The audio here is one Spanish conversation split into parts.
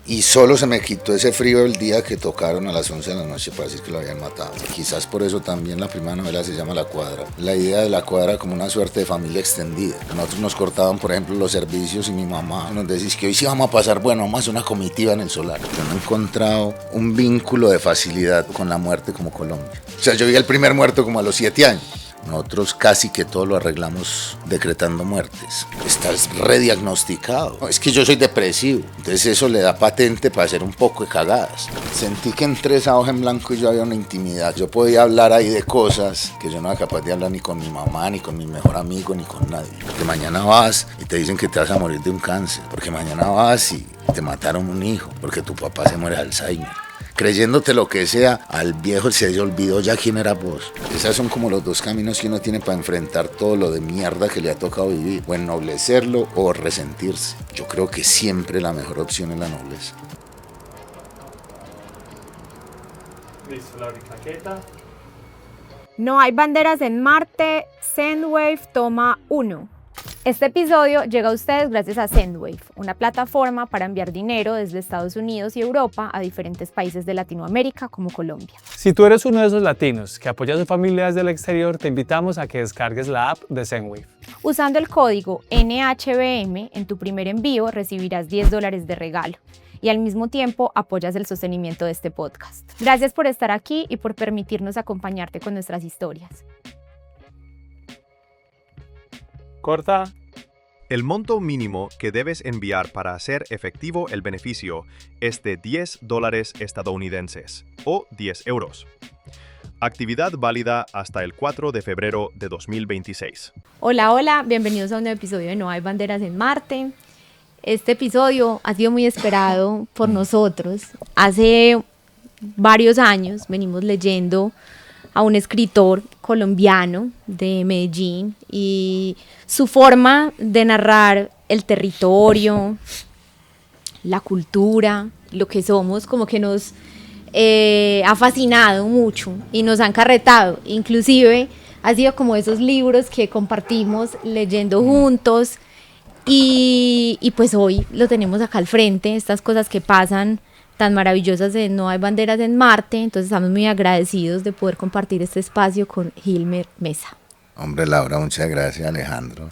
Y solo se me quitó ese frío el día que tocaron a las 11 de la noche para decir que lo habían matado. Quizás por eso también la primera novela se llama La Cuadra. La idea de La Cuadra como una suerte de familia extendida. Nosotros nos cortaban, por ejemplo, los servicios y mi mamá nos decía que hoy sí vamos a pasar, bueno, vamos a hacer una comitiva en el solar. Yo no he encontrado un vínculo de facilidad con la muerte como Colombia. O sea, yo vi el primer muerto como a los 7 años. Nosotros casi que todo lo arreglamos decretando muertes. Estás rediagnosticado. No, es que yo soy depresivo, entonces eso le da patente para hacer un poco de cagadas. Sentí que entre esa hoja en blanco y yo había una intimidad. Yo podía hablar ahí de cosas que yo no era capaz de hablar ni con mi mamá, ni con mi mejor amigo, ni con nadie. Porque mañana vas y te dicen que te vas a morir de un cáncer. Porque mañana vas y te mataron un hijo. Porque tu papá se muere de Alzheimer. Creyéndote lo que sea, al viejo se le olvidó ya quién era vos. Esos son como los dos caminos que uno tiene para enfrentar todo lo de mierda que le ha tocado vivir. O ennoblecerlo o resentirse. Yo creo que siempre la mejor opción es la nobleza. Listo, la claqueta. No hay banderas en Marte, Sendwave toma 1. Este episodio llega a ustedes gracias a Sendwave, una plataforma para enviar dinero desde Estados Unidos y Europa a diferentes países de Latinoamérica como Colombia. Si tú eres uno de esos latinos que apoya a su familia desde el exterior, te invitamos a que descargues la app de Sendwave. Usando el código NHBM en tu primer envío recibirás $10 de regalo y al mismo tiempo apoyas el sostenimiento de este podcast. Gracias por estar aquí y por permitirnos acompañarte con nuestras historias. Corta. El monto mínimo que debes enviar para hacer efectivo el beneficio es de $10 estadounidenses o 10 euros. Actividad válida hasta el 4 de febrero de 2026. Hola, bienvenidos a un nuevo episodio de No hay banderas en Marte. Este episodio ha sido muy esperado por nosotros. Hace varios años venimos leyendo a un escritor colombiano de Medellín y su forma de narrar el territorio, la cultura, lo que somos, como que nos ha fascinado mucho y nos han encarretado. Inclusive ha sido como esos libros que compartimos leyendo juntos y pues hoy lo tenemos acá al frente, estas cosas que pasan tan maravillosas de No hay banderas en Marte. Entonces estamos muy agradecidos de poder compartir este espacio con Hilmer Mesa. Hombre, Laura, muchas gracias, Alejandro.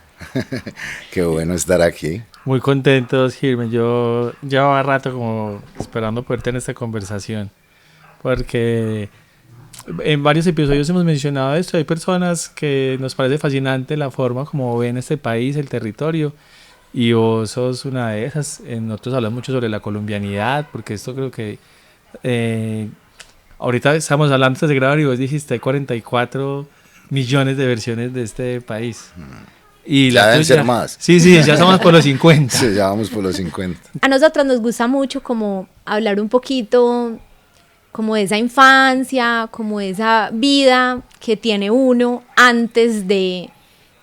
Qué bueno estar aquí. Muy contentos, Hilmer. Yo llevaba rato como esperando poder tener esta conversación, porque en varios episodios hemos mencionado esto. Hay personas que nos parece fascinante la forma como ven este país, el territorio, y vos sos una de esas. Nosotros hablamos mucho sobre la colombianidad, porque esto creo que ahorita estamos hablando antes de grabar y vos dijiste 44 millones de versiones de este país. Y ya deben ser más. Sí, ya estamos por los 50. Sí, ya vamos por los 50. A nosotros nos gusta mucho como hablar un poquito como de esa infancia, como de esa vida que tiene uno antes de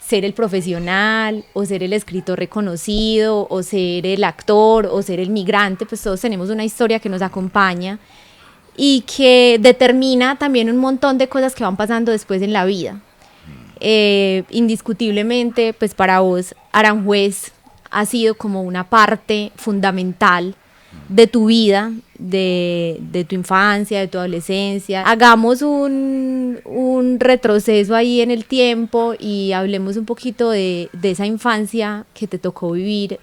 ser el profesional o ser el escritor reconocido o ser el actor o ser el migrante. Pues todos tenemos una historia que nos acompaña y que determina también un montón de cosas que van pasando después en la vida. Indiscutiblemente, pues para vos Aranjuez ha sido como una parte fundamental de tu vida, de tu infancia, de tu adolescencia. Hagamos un retroceso ahí en el tiempo y hablemos un poquito de esa infancia que te tocó vivir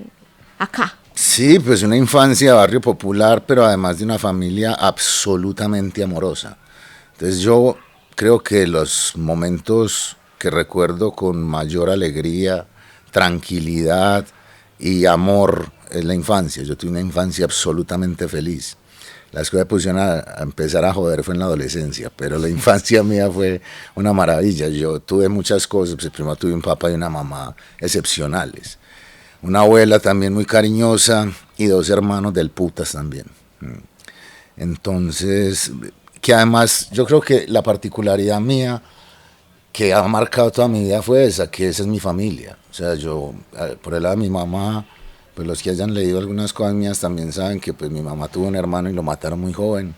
acá. Sí, pues una infancia, barrio popular, pero además de una familia absolutamente amorosa. Entonces yo creo que los momentos que recuerdo con mayor alegría, tranquilidad y amor es la infancia. Yo tuve una infancia absolutamente feliz. Las cosas pusieron a empezar a joder fue en la adolescencia, pero la infancia mía fue una maravilla. Yo tuve muchas cosas. Pues primero tuve un papá y una mamá excepcionales. Una abuela también muy cariñosa y 2 hermanos del putas también. Entonces, que además yo creo que la particularidad mía que ha marcado toda mi vida fue esa, que esa es mi familia. O sea, yo, por el lado de mi mamá, pues los que hayan leído algunas cosas mías también saben que pues mi mamá tuvo un hermano y lo mataron muy joven,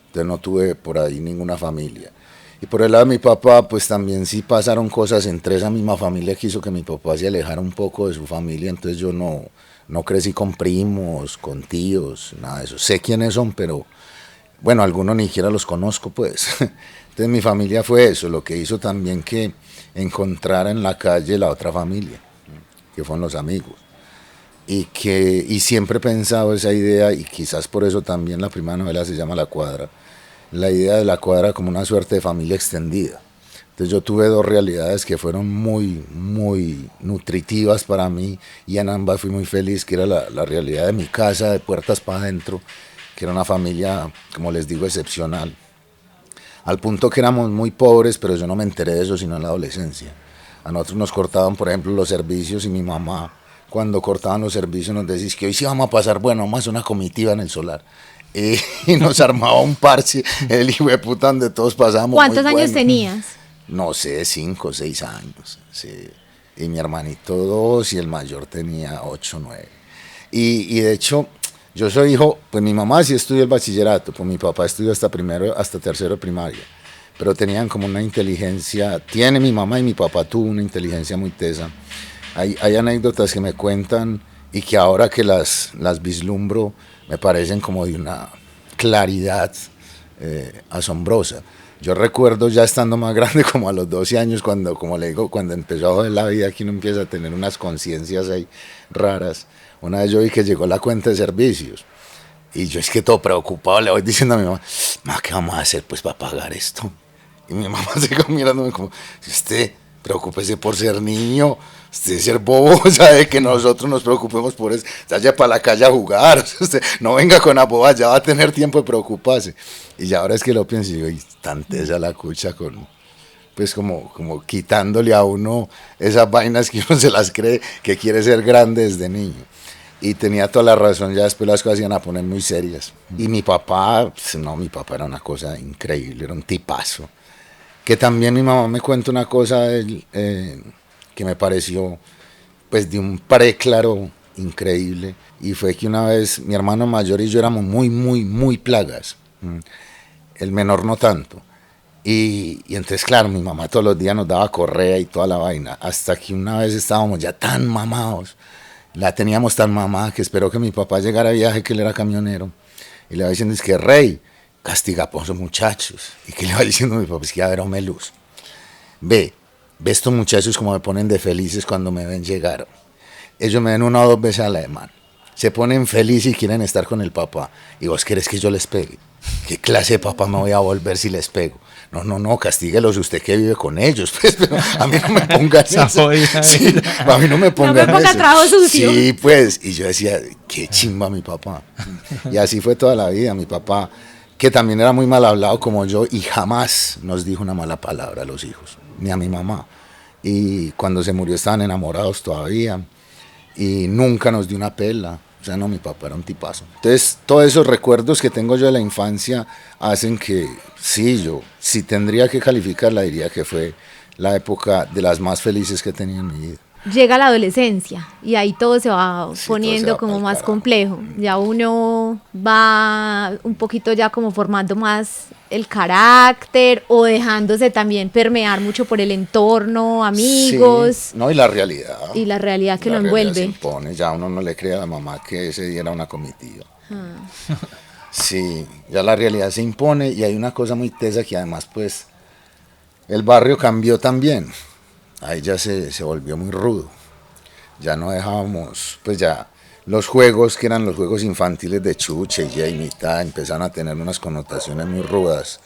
entonces no tuve por ahí ninguna familia. Y por el lado de mi papá, pues también sí pasaron cosas entre esa misma familia que hizo que mi papá se alejara un poco de su familia, entonces yo no crecí con primos, con tíos, nada de eso. Sé quiénes son, pero bueno, algunos ni siquiera los conozco, pues. Entonces mi familia fue eso, lo que hizo también que encontrara en la calle la otra familia, que fueron los amigos. Y siempre he pensado esa idea, y quizás por eso también la primera novela se llama La Cuadra, la idea de la cuadra como una suerte de familia extendida. Entonces yo tuve dos realidades que fueron muy, muy nutritivas para mí, y en ambas fui muy feliz, que era la realidad de mi casa, de puertas para adentro, que era una familia, como les digo, excepcional. Al punto que éramos muy pobres, pero yo no me enteré de eso sino en la adolescencia. A nosotros nos cortaban, por ejemplo, los servicios, y mi mamá, cuando cortaban los servicios, nos decía que hoy sí vamos a pasar, bueno, vamos a hacer una comitiva en el solar. Y nos armaba un parche, el hijo de puta, donde todos pasábamos. ¿Cuántos muy años bueno. tenías? No sé, 5 o 6 años. Sí. Y mi hermanito 2, y el mayor tenía 8 o 9. Y de hecho, yo soy hijo, pues mi mamá sí estudió el bachillerato, pues mi papá estudió hasta tercero de primaria. Pero tenían como una inteligencia, tiene mi mamá y mi papá tuvo una inteligencia muy tesa. Hay anécdotas que me cuentan y que ahora que las vislumbro me parecen como de una claridad asombrosa. Yo recuerdo ya estando más grande, como a los 12 años, cuando, como le digo, cuando empezó a joder la vida, que uno empieza a tener unas conciencias ahí raras. Una vez yo vi que llegó la cuenta de servicios, y yo es que todo preocupado le voy diciendo a mi mamá, ¿qué vamos a hacer pues para pagar esto? Y mi mamá se quedó mirándome como, usted preocúpese por ser niño, usted ser bobo, sabe que nosotros nos preocupemos por eso, vaya para la calle a jugar, usted no venga con la boba, ya va a tener tiempo de preocuparse. Y ya ahora es que lo pienso y digo, y tan tesa la cucha con, pues como quitándole a uno esas vainas que uno se las cree que quiere ser grande desde niño. Y tenía toda la razón, ya después las cosas iban a poner muy serias. Y mi papá, no, mi papá era una cosa increíble, era un tipazo. Que también mi mamá me cuenta una cosa de él, que me pareció pues de un preclaro increíble, y fue que una vez mi hermano mayor y yo éramos muy, muy, muy plagas, el menor no tanto, y entonces claro, mi mamá todos los días nos daba correa y toda la vaina, hasta que una vez estábamos ya tan mamados, la teníamos tan mamada, que esperó que mi papá llegara a viaje, que él era camionero, y le va diciendo, es que rey, castiga por esos muchachos. Y que le va diciendo a mi papá, es que a ver, hombre, luz, ve estos muchachos como me ponen de felices cuando me ven llegar. Ellos me ven 1 o 2 veces a la semana, se ponen felices y quieren estar con el papá, y vos querés que yo les pegue. ¿Qué clase de papá me voy a volver si les pego? No, castíguelos usted que vive con ellos, pues, pero a mí no me pongan eso. Sí, a mí no me pongan no me ponga eso. Trabajo sucio. Sí, pues, y yo decía, qué chimba mi papá. Y así fue toda la vida. Mi papá, que también era muy mal hablado como yo, y jamás nos dijo una mala palabra a los hijos, ni a mi mamá. Y cuando se murió estaban enamorados todavía, y nunca nos dio una pela. O sea, no, mi papá era un tipazo. Entonces, todos esos recuerdos que tengo yo de la infancia hacen que, sí, yo, si tendría que calificarla, diría que fue la época de las más felices que he tenido en mi vida. Llega la adolescencia y ahí todo se va Sí, poniendo todo se va como pa'l más carajo. complejo. Ya uno va un poquito ya como formando más el carácter o dejándose también permear mucho por el entorno, amigos Sí, no, y la realidad. y la realidad que La lo realidad se envuelve. impone, ya uno no le cree a la mamá que ese día era una comitiva. Sí, ya la realidad se impone, y hay una cosa muy tesa que además pues el barrio cambió también. Ahí ya se volvió muy rudo. Ya no dejábamos, pues ya los juegos que eran los juegos infantiles de chuche y ya mitad empezaron a tener unas connotaciones muy rudas.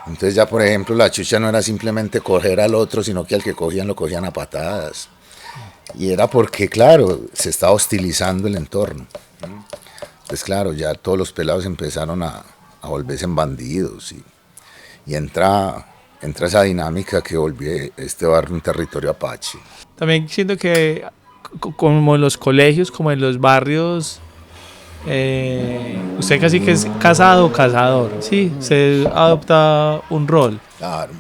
Entonces ya por ejemplo la chucha no era simplemente coger al otro, sino que al que cogían lo cogían a patadas. Y era porque claro, se estaba hostilizando el entorno. Entonces claro, ya todos los pelados empezaron a volverse en bandidos, y entra esa dinámica que volvió este barrio un territorio apache. También siento que como en los colegios, como en los barrios, usted casi que es casado o cazador, sí, se adopta un rol. Claro.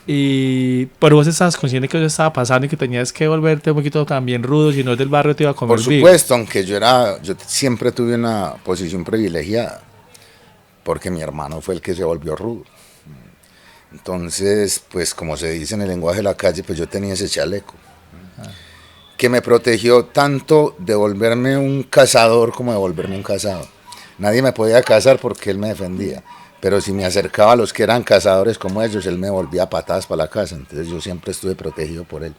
Pero vos estabas consciente que eso estaba pasando y que tenías que volverte un poquito también rudo, si no del barrio te iba a comer Por vivo. supuesto, aunque yo siempre tuve una posición privilegiada, porque mi hermano fue el que se volvió rudo. Entonces, pues como se dice en el lenguaje de la calle, pues yo tenía ese chaleco, que me protegió tanto de volverme un cazador como de volverme un cazado. Nadie me podía cazar porque él me defendía, pero si me acercaba a los que eran cazadores como ellos, él me volvía a patadas para la casa, entonces yo siempre estuve protegido por él.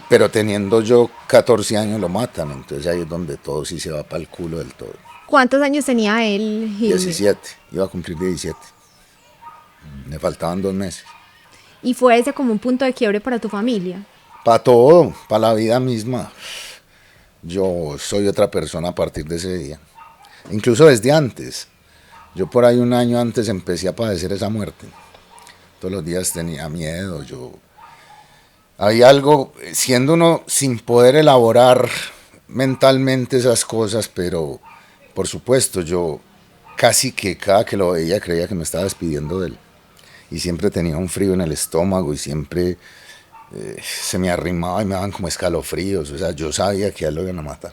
Pero teniendo yo 14 años lo matan, entonces ahí es donde todo sí se va para el culo del todo. ¿Cuántos años tenía él, Gilmer? 17, iba a cumplir 17. Me faltaban 2 meses. ¿Y fue ese como un punto de quiebre para tu familia? Para todo, para la vida misma. Yo soy otra persona a partir de ese día. Incluso desde antes. Yo por ahí 1 año antes empecé a padecer esa muerte. Todos los días tenía miedo. Había algo, siendo uno sin poder elaborar mentalmente esas cosas, pero por supuesto yo casi que cada que lo veía creía que me estaba despidiendo de él. Y siempre tenía un frío en el estómago y siempre se me arrimaba y me daban como escalofríos. O sea, yo sabía que a él lo iban a matar.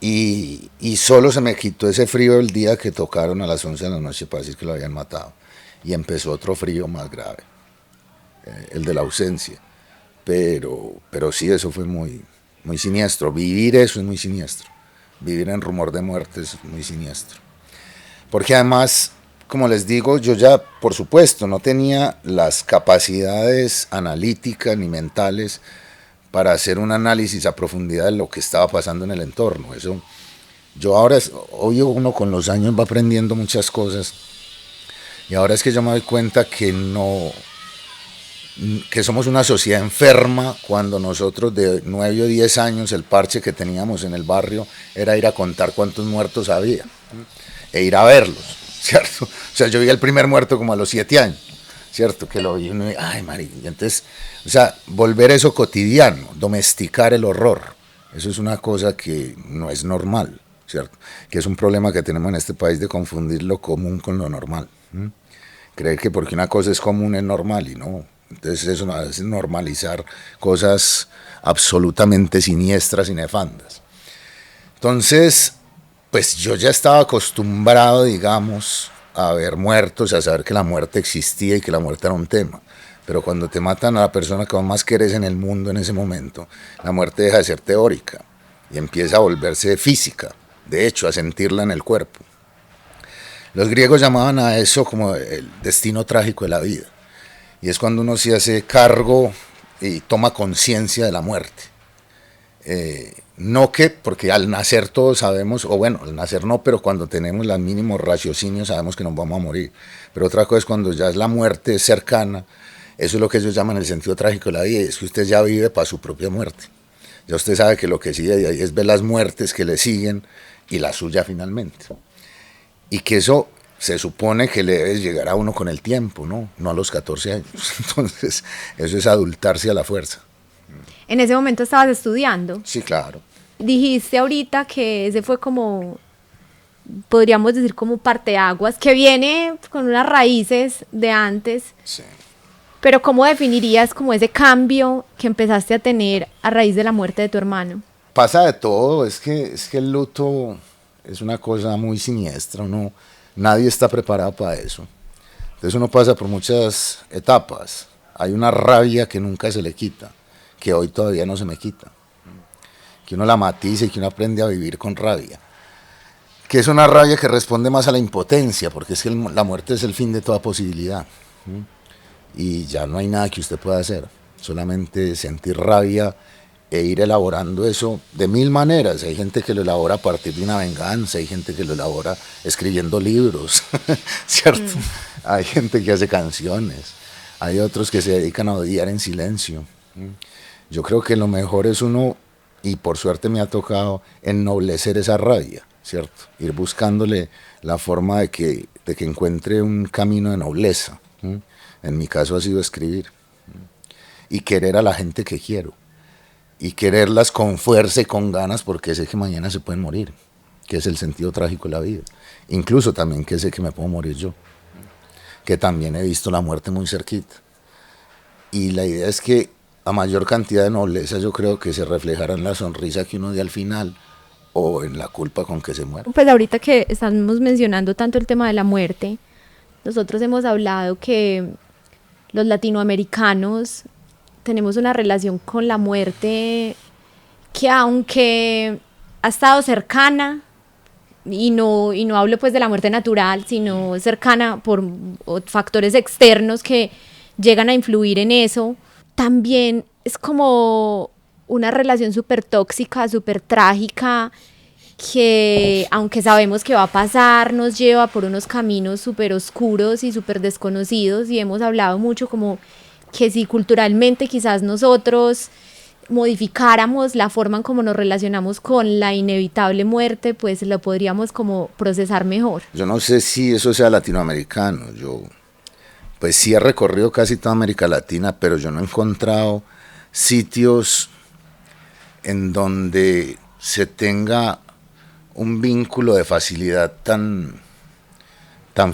Y solo se me quitó ese frío el día que tocaron a las 11 de la noche para decir que lo habían matado. Y empezó otro frío más grave, el de la ausencia. Pero sí, eso fue muy, muy siniestro. Vivir eso es muy siniestro. Vivir en rumor de muerte es muy siniestro. Porque además, como les digo, yo ya, por supuesto, no tenía las capacidades analíticas ni mentales para hacer un análisis a profundidad de lo que estaba pasando en el entorno. Eso, yo ahora, obvio, uno con los años va aprendiendo muchas cosas, y ahora es que yo me doy cuenta que somos una sociedad enferma, cuando nosotros de 9 o 10 años el parche que teníamos en el barrio era ir a contar cuántos muertos había e ir a verlos, ¿cierto? O sea, yo vi el primer muerto como a los 7 años, ¿cierto? Que lo vi uno y, ay, marica, y entonces, o sea, volver eso cotidiano, domesticar el horror, eso es una cosa que no es normal, ¿cierto? Que es un problema que tenemos en este país de confundir lo común con lo normal. Creer que porque una cosa es común es normal, y no. Entonces eso es normalizar cosas absolutamente siniestras y nefandas. Entonces, pues yo ya estaba acostumbrado, digamos, a ver muertos, a saber que la muerte existía y que la muerte era un tema. Pero cuando te matan a la persona que más querés en el mundo en ese momento, la muerte deja de ser teórica y empieza a volverse física, de hecho, a sentirla en el cuerpo. Los griegos llamaban a eso como el destino trágico de la vida. Y es cuando uno se hace cargo y toma conciencia de la muerte. No que, porque al nacer todos sabemos, o bueno, al nacer no, pero cuando tenemos los mínimos raciocinios sabemos que nos vamos a morir. Pero otra cosa es cuando ya es la muerte cercana, eso es lo que ellos llaman el sentido trágico de la vida, y es que usted ya vive para su propia muerte. Ya usted sabe que lo que sigue de ahí es ver las muertes que le siguen y la suya finalmente. Y que eso se supone que le debe llegar a uno con el tiempo, ¿no? No a los 14 años. Entonces, eso es adultarse a la fuerza. ¿En ese momento estabas estudiando? Sí, claro. Dijiste ahorita que ese fue como, podríamos decir, como parteaguas, que viene con unas raíces de antes. Sí. Pero ¿cómo definirías como ese cambio que empezaste a tener a raíz de la muerte de tu hermano? Pasa de todo, es que el luto es una cosa muy siniestra, nadie está preparado para eso. Entonces uno pasa por muchas etapas. Hay una rabia que nunca se le quita, que hoy todavía no se me quita. Que uno la matice y que uno aprende a vivir con rabia. Que es una rabia que responde más a la impotencia, porque es que la muerte es el fin de toda posibilidad. Y ya no hay nada que usted pueda hacer, solamente sentir rabia e ir elaborando eso de 1000 maneras. Hay gente que lo elabora a partir de una venganza, hay gente que lo elabora escribiendo libros, ¿cierto? Hay gente que hace canciones, hay otros que se dedican a odiar en silencio. Yo creo que lo mejor es uno, y por suerte me ha tocado, ennoblecer esa rabia, ¿cierto? Ir buscándole la forma de que encuentre un camino de nobleza. En mi caso ha sido escribir y querer a la gente que quiero y quererlas con fuerza y con ganas, porque sé que mañana se pueden morir, que es el sentido trágico de la vida. Incluso también que sé que me puedo morir yo, que también he visto la muerte muy cerquita. Y la idea es que a mayor cantidad de nobleza yo creo que se reflejará en la sonrisa que uno dé al final o en la culpa con que se muere. Pues ahorita que estamos mencionando tanto el tema de la muerte, nosotros hemos hablado que los latinoamericanos tenemos una relación con la muerte que, aunque ha estado cercana, y no hablo pues de la muerte natural, sino cercana por factores externos que llegan a influir en eso, también es como una relación súper tóxica, súper trágica, que aunque sabemos que va a pasar, nos lleva por unos caminos súper oscuros y súper desconocidos, y hemos hablado mucho como que si culturalmente quizás nosotros modificáramos la forma en cómo nos relacionamos con la inevitable muerte, pues lo podríamos como procesar mejor. Yo no sé si eso sea latinoamericano, yo pues sí he recorrido casi toda América Latina, pero yo no he encontrado sitios en donde se tenga un vínculo de facilidad tan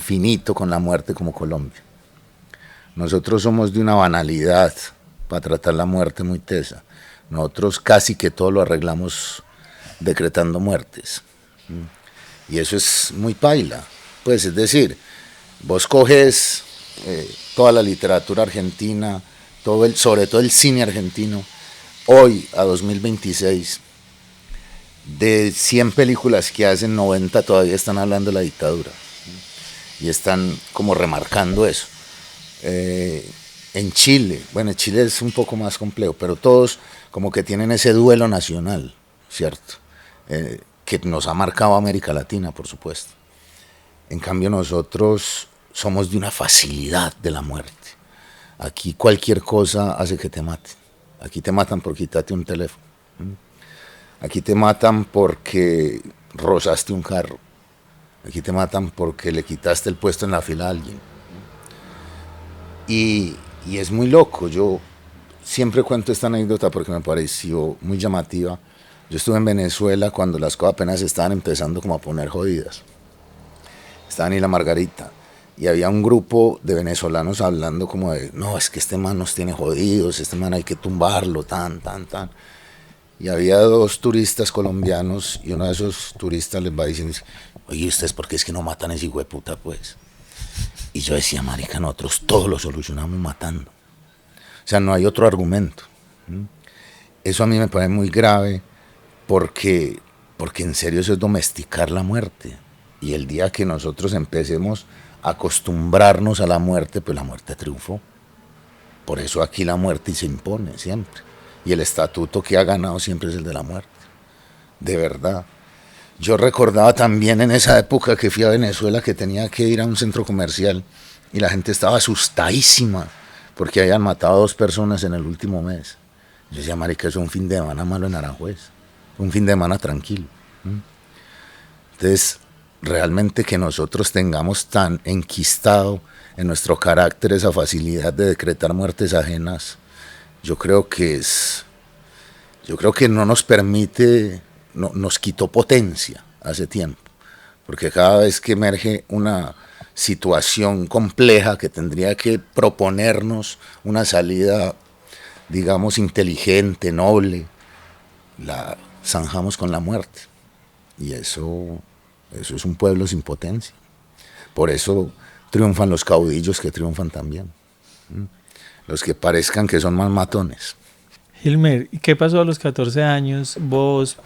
finito con la muerte como Colombia. Nosotros somos de una banalidad para tratar la muerte muy tesa. Nosotros casi que todo lo arreglamos decretando muertes. Y eso es muy paila. Pues es decir, vos coges toda la literatura argentina, sobre todo el cine argentino, hoy a 2026, de 100 películas que hacen, 90 todavía están hablando de la dictadura. Y están como remarcando eso. En Chile, bueno, Chile es un poco más complejo, pero todos como que tienen ese duelo nacional, ¿cierto? Que nos ha marcado América Latina, por supuesto. En cambio nosotros somos de una facilidad de la muerte. Aquí cualquier cosa hace que te maten. Aquí te matan por quitarte un teléfono. Aquí te matan porque rozaste un carro. Aquí te matan porque le quitaste el puesto en la fila a alguien. Y es muy loco. Yo siempre cuento esta anécdota porque me pareció muy llamativa. Yo estuve en Venezuela cuando las cosas apenas estaban empezando como a poner jodidas. Estaba en Isla Margarita y había un grupo de venezolanos hablando como de, no, es que este man nos tiene jodidos, este man hay que tumbarlo, tan. Y había dos turistas colombianos y uno de esos turistas les va diciendo, oye, ¿ustedes por qué es que no matan a ese hijo de puta, pues? Y yo decía, marica, nosotros todo lo solucionamos matando. O sea, no hay otro argumento. Eso a mí me parece muy grave porque en serio eso es domesticar la muerte. Y el día que nosotros empecemos a acostumbrarnos a la muerte, pues la muerte triunfó. Por eso aquí la muerte se impone siempre. Y el estatuto que ha ganado siempre es el de la muerte. De verdad. Yo recordaba también en esa época que fui a Venezuela que tenía que ir a un centro comercial y la gente estaba asustadísima porque habían matado a 2 personas en el último mes. Yo decía, marica, eso es un fin de semana malo en Aranjuez, un fin de semana tranquilo. Entonces, realmente que nosotros tengamos tan enquistado en nuestro carácter esa facilidad de decretar muertes ajenas, yo creo que no nos permite, no, nos quitó potencia hace tiempo, porque cada vez que emerge una situación compleja que tendría que proponernos una salida, digamos, inteligente, noble, la zanjamos con la muerte. Y eso es un pueblo sin potencia. Por eso triunfan los caudillos que triunfan también. Los que parezcan que son más matones. Hilmer, ¿qué pasó a los 14 años? Vos,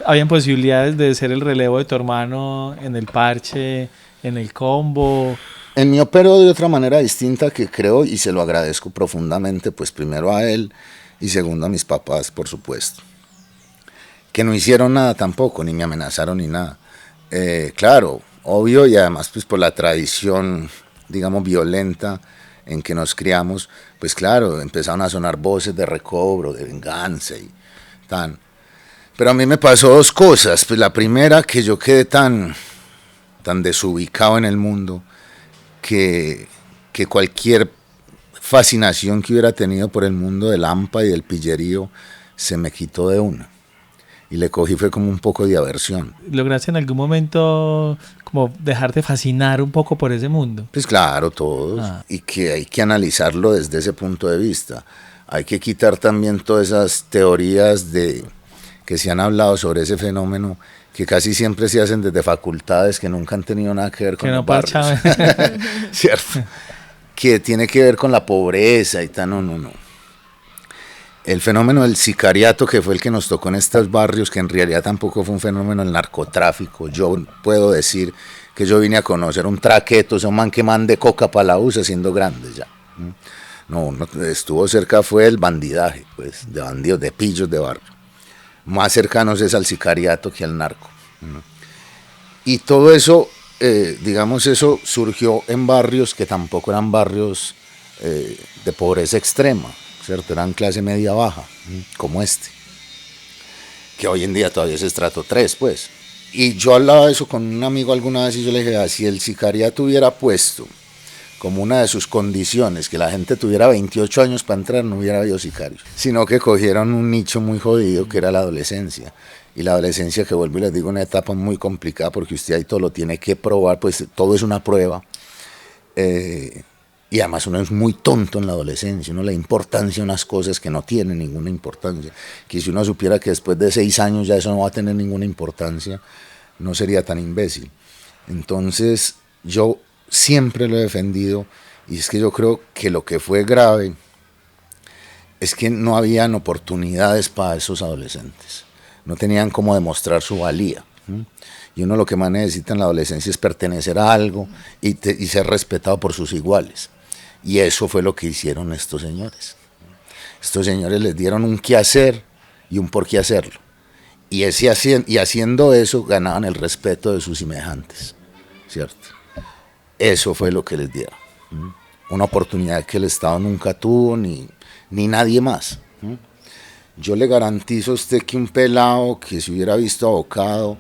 ¿habían posibilidades de ser el relevo de tu hermano en el parche, en el combo? En mí operó de otra manera distinta que creo, y se lo agradezco profundamente, pues primero a él y segundo a mis papás, por supuesto. Que no hicieron nada tampoco, ni me amenazaron ni nada. Claro, obvio, y además pues por la tradición, digamos, violenta en que nos criamos, pues claro, empezaron a sonar voces de recobro, de venganza y tan. Pero a mí me pasó 2 cosas. Pues la primera, que yo quedé tan desubicado en el mundo que cualquier fascinación que hubiera tenido por el mundo del hampa y del pillerío se me quitó de una. Y le cogí fue como un poco de aversión. ¿Lograste en algún momento como dejarte fascinar un poco por ese mundo? Pues claro, todos. Y que hay que analizarlo desde ese punto de vista. Hay que quitar también todas esas teorías que se han hablado sobre ese fenómeno que casi siempre se hacen desde facultades que nunca han tenido nada que ver con Que no los barrios. parchaban. ¿Cierto? Que tiene que ver con la pobreza y tal, no. El fenómeno del sicariato, que fue el que nos tocó en estos barrios, que en realidad tampoco fue un fenómeno del narcotráfico. Yo puedo decir que yo vine a conocer un traqueto, ese man que mande coca para la USA siendo grande ya. No, estuvo cerca fue el bandidaje, pues, de bandidos, de pillos de barrio. Más cercanos es al sicariato que al narco. Y todo eso, digamos, eso surgió en barrios que tampoco eran barrios de pobreza extrema, ¿cierto? Eran clase media baja, como este, que hoy en día todavía es estrato 3, pues. Y yo hablaba de eso con un amigo alguna vez y yo le dije, si el sicariato hubiera puesto como una de sus condiciones que la gente tuviera 28 años para entrar, no hubiera habido sicarios, sino que cogieron un nicho muy jodido que era la adolescencia. Y la adolescencia, que vuelvo y les digo, una etapa muy complicada porque usted ahí todo lo tiene que probar, pues todo es una prueba. Y además uno es muy tonto en la adolescencia, uno le da importancia a unas cosas que no tienen ninguna importancia. Que si uno supiera que después de 6 años ya eso no va a tener ninguna importancia, no sería tan imbécil. Entonces yo siempre lo he defendido, y es que yo creo que lo que fue grave es que no habían oportunidades para esos adolescentes, no tenían cómo demostrar su valía. Y uno lo que más necesita en la adolescencia es pertenecer a algo y ser respetado por sus iguales. Y eso fue lo que hicieron estos señores. Estos señores les dieron un qué hacer y un por qué hacerlo. Y haciendo eso ganaban el respeto de sus semejantes, ¿cierto? Eso fue lo que les dieron. Una oportunidad que el Estado nunca tuvo, ni nadie más. Yo le garantizo a usted que un pelado que se hubiera visto abocado,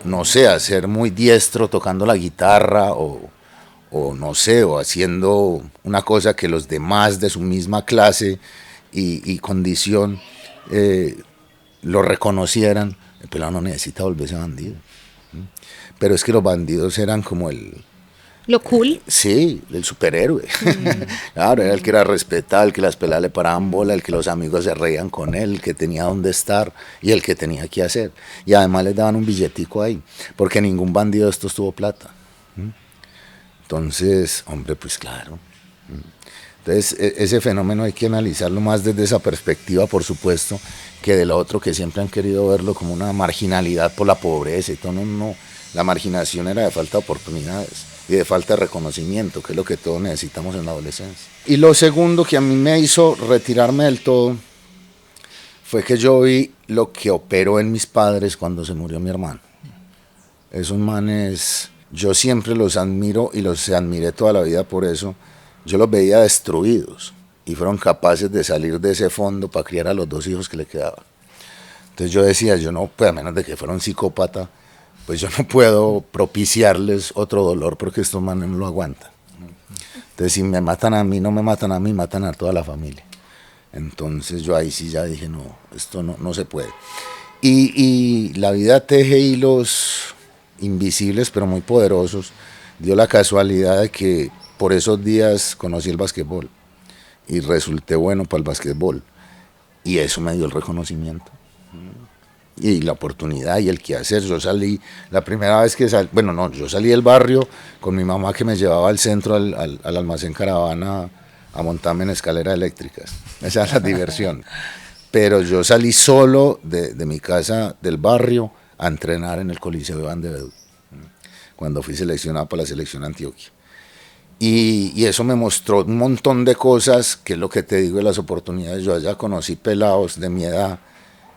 no sé, a ser muy diestro tocando la guitarra o no sé, o haciendo una cosa que los demás de su misma clase y condición lo reconocieran, el pelado no necesita volverse bandido. Pero es que los bandidos eran como Lo cool. Sí, el superhéroe. Claro, era el que era respetado, el que las peladas le paraban bola, el que los amigos se reían con él, el que tenía dónde estar y el que tenía que hacer. Y además les daban un billetico ahí, porque ningún bandido de estos tuvo plata. Entonces, hombre, pues claro. Entonces, ese fenómeno hay que analizarlo más desde esa perspectiva, por supuesto, que del otro, que siempre han querido verlo como una marginalidad por la pobreza y todo. No, la marginación era de falta de oportunidades y de falta de reconocimiento, que es lo que todos necesitamos en la adolescencia. Y lo segundo que a mí me hizo retirarme del todo fue que yo vi lo que operó en mis padres cuando se murió mi hermano. Esos manes, yo siempre los admiro y los admiré toda la vida por eso. Yo los veía destruidos y fueron capaces de salir de ese fondo para criar a los 2 hijos que le quedaban. Entonces yo decía, yo no, pues a menos de que fuera un psicópata, pues yo no puedo propiciarles otro dolor porque estos manes no lo aguantan. Entonces si me matan a mí, no me matan a mí, matan a toda la familia. Entonces yo ahí sí ya dije, no, esto no se puede. Y la vida teje hilos invisibles pero muy poderosos. Dio la casualidad de que por esos días conocí el básquetbol y resulté bueno para el básquetbol. Y eso me dio el reconocimiento. Y la oportunidad y el quehacer. Yo salí, la primera vez que salí, yo salí del barrio con mi mamá que me llevaba al centro, al almacén Caravana, a montarme en escaleras eléctricas. Esa es la diversión. Pero yo salí solo de mi casa del barrio a entrenar en el Coliseo Iván de Bedú, cuando fui seleccionado para la selección Antioquia. Y eso me mostró un montón de cosas, que es lo que te digo de las oportunidades. Yo allá conocí pelados de mi edad